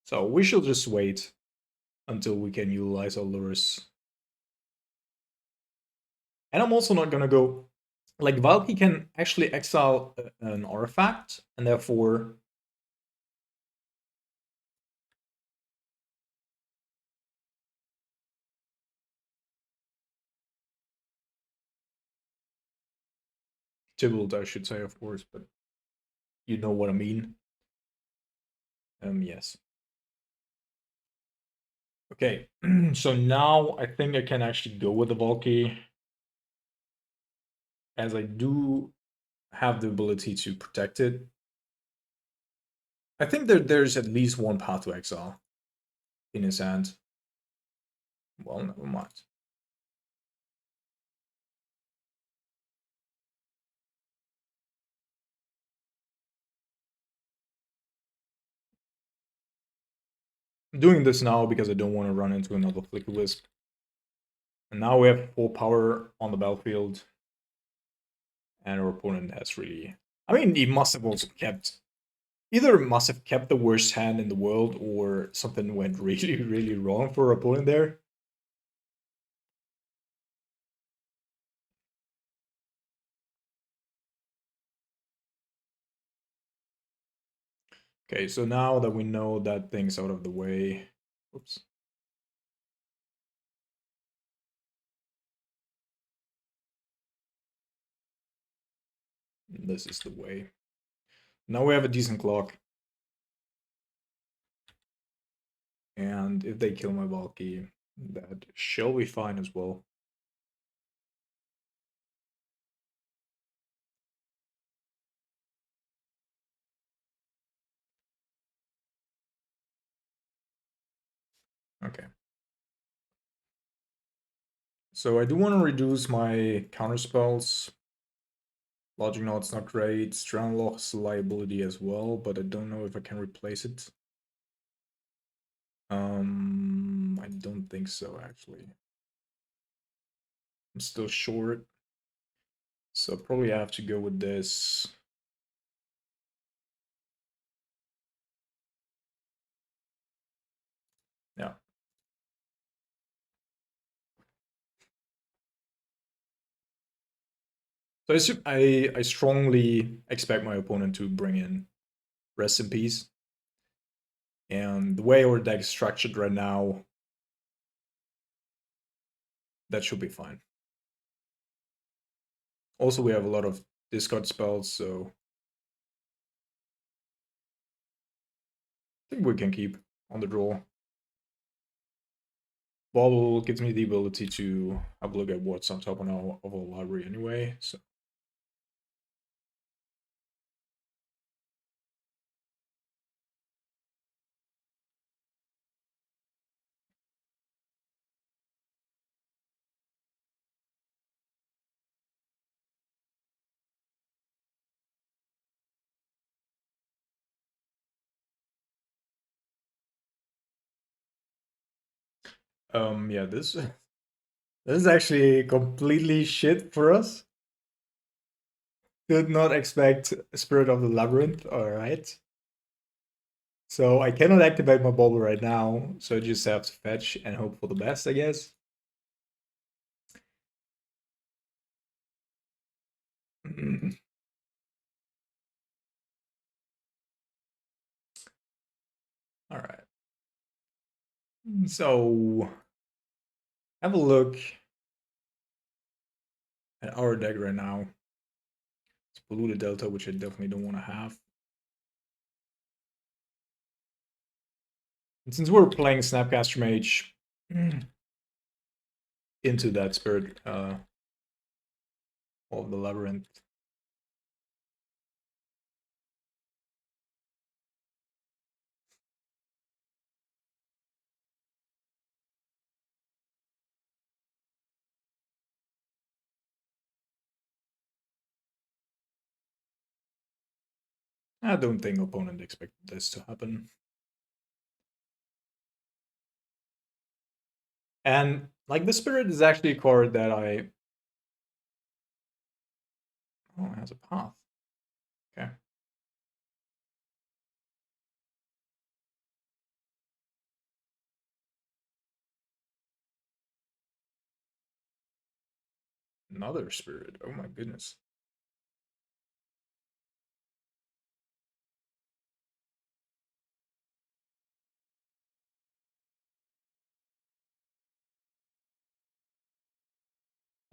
So we shall just wait until we can utilize our Lurus. And I'm also not going to go... Like, Valky can actually exile an artifact, and therefore... Tybalt, I should say, of course, but you know what I mean. Yes. Okay, so now I think I can actually go with the Valky, as I do have the ability to protect it. I think there's at least one path to exile in his hand. Well, never mind. I'm doing this now because I don't want to run into another Flicker Wisp. And now we have full power on the battlefield. And our opponent has really... I mean, he must have also kept... Either must have kept the worst hand in the world, or something went really, really wrong for our opponent there. Okay, so now that we know that thing's out of the way... Oops. This is the way. Now we have a decent clock. And if they kill my Valky, that shall be fine as well. Okay. So I do want to reduce my counter spells. Logic Knot's not great. Strand Lock's a liability as well, but I don't know if I can replace it. I don't think so, actually. I'm still short. So probably I have to go with this. Yeah. So I strongly expect my opponent to bring in Rest in Peace. And the way our deck is structured right now, that should be fine. Also, we have a lot of discard spells, so I think we can keep on the draw. Bobble gives me the ability to have a look at what's on top of our library anyway, so. Yeah, this is actually completely shit for us. Did not expect Spirit of the Labyrinth, alright. So I cannot activate my bubble right now, so I just have to fetch and hope for the best, I guess. Alright. So have a look at our deck right now. It's Polluted Delta, which I definitely don't want to have. And since we're playing Snapcaster Mage into that Spirit of the Labyrinth, I don't think opponent expected this to happen. And like the Spirit is actually a card that I... Oh, it has a path. Okay. Another Spirit. Oh my goodness.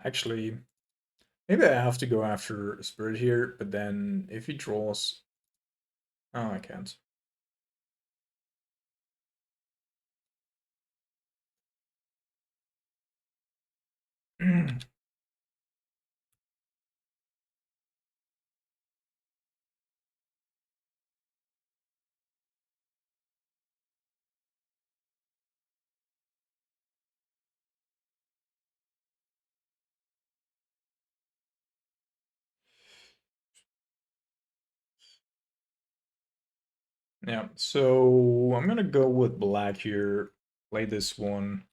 Actually, Maybe I have to go after a spirit here, but then if he draws... Oh, I can't. Yeah, so I'm gonna go with black here, play this one,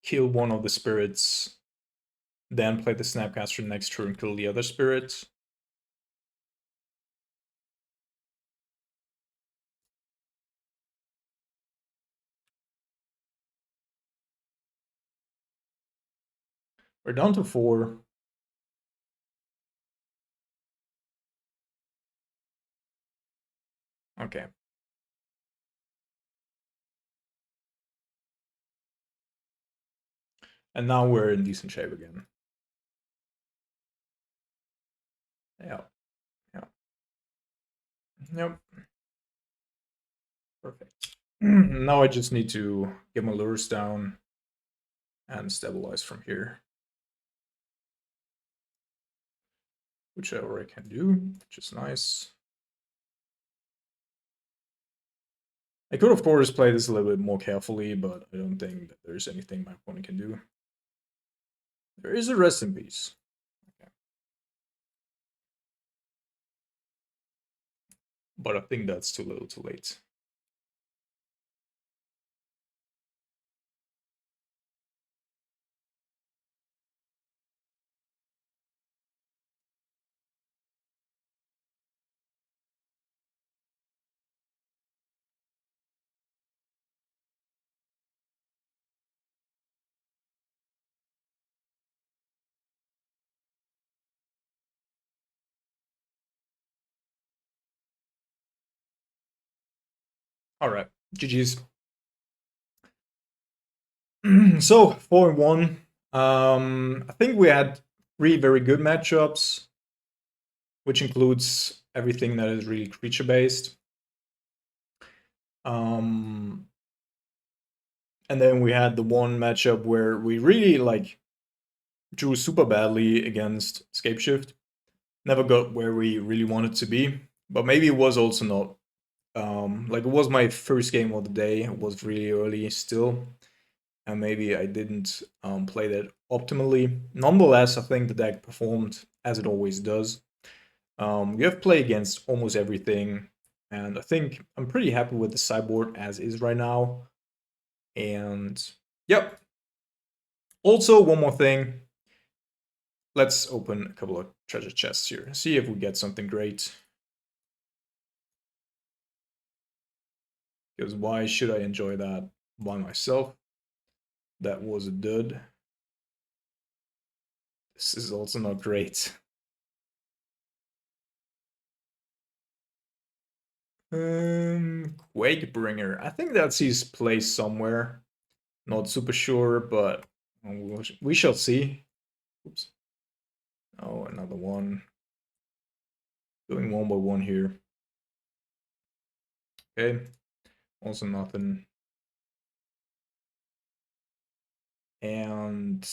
kill one of the spirits, then play the Snapcaster next turn, kill the other spirits. We're down to 4. Okay. And now we're in decent shape again. Yeah. Yeah. Yep. Perfect. Now I just need to get my lures down and stabilize from here. Which I already can do, which is nice. I could, of course, play this a little bit more carefully, but I don't think that there's anything my opponent can do. There is a rest in peace. Okay. But I think that's too little too late. All right, GG's. So 4-1. I think we had 3 very good matchups, which includes everything that is really creature based. And then we had the one matchup where we really like drew super badly against ScapeShift. Never got where we really wanted to be, but maybe it was also not. Like it was my first game of the day. It was really early still, and maybe I didn't play that optimally. Nonetheless, I think the deck performed as it always does. We have played against almost everything, and I think I'm pretty happy with the sideboard as is right now. And yep. Also, one more thing. Let's open a couple of treasure chests here and see if we get something great. Because why should I enjoy that by myself? That was a dud. This is also not great. Quakebringer. I think that's his place somewhere. Not super sure, but we shall see. Oops. Oh, another one. Doing one by one here. Okay. Also nothing. And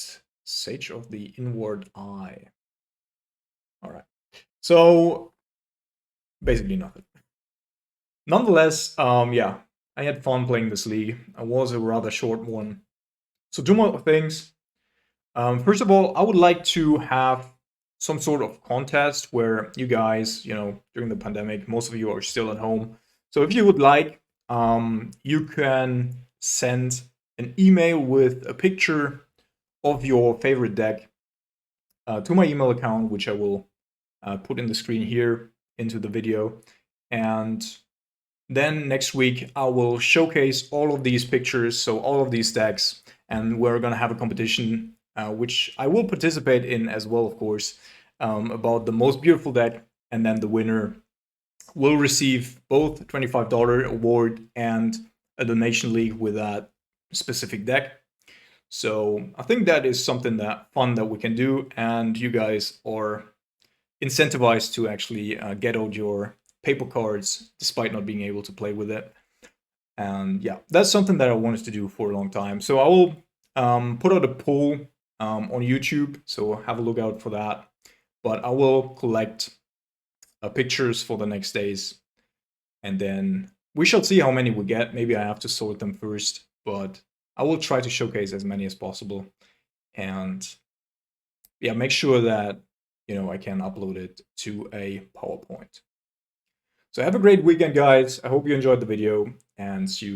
Sage of the Inward Eye. Alright. So basically nothing. Nonetheless, yeah, I had fun playing this league. It was a rather short one. So 2 more things. First of all, I would like to have some sort of contest where you guys, during the pandemic, most of you are still at home. So if you would like, you can send an email with a picture of your favorite deck to my email account, which I will put in the screen here into the video. And then next week, I will showcase all of these pictures, so all of these decks, and we're going to have a competition, which I will participate in as well, of course, about the most beautiful deck, and then the winner will receive both $25 award and a donation league with that specific deck. So I think that is something that fun that we can do, and you guys are incentivized to actually get out your paper cards despite not being able to play with it. And yeah, that's something that I wanted to do for a long time. So I will put out a poll on YouTube, so have a look out for that. But I will collect pictures for the next days, and then we shall see how many we get. Maybe I have to sort them first, but I will try to showcase as many as possible. And yeah, make sure that, you know, I can upload it to a PowerPoint. So have a great weekend, guys. I hope you enjoyed the video, and see you guys.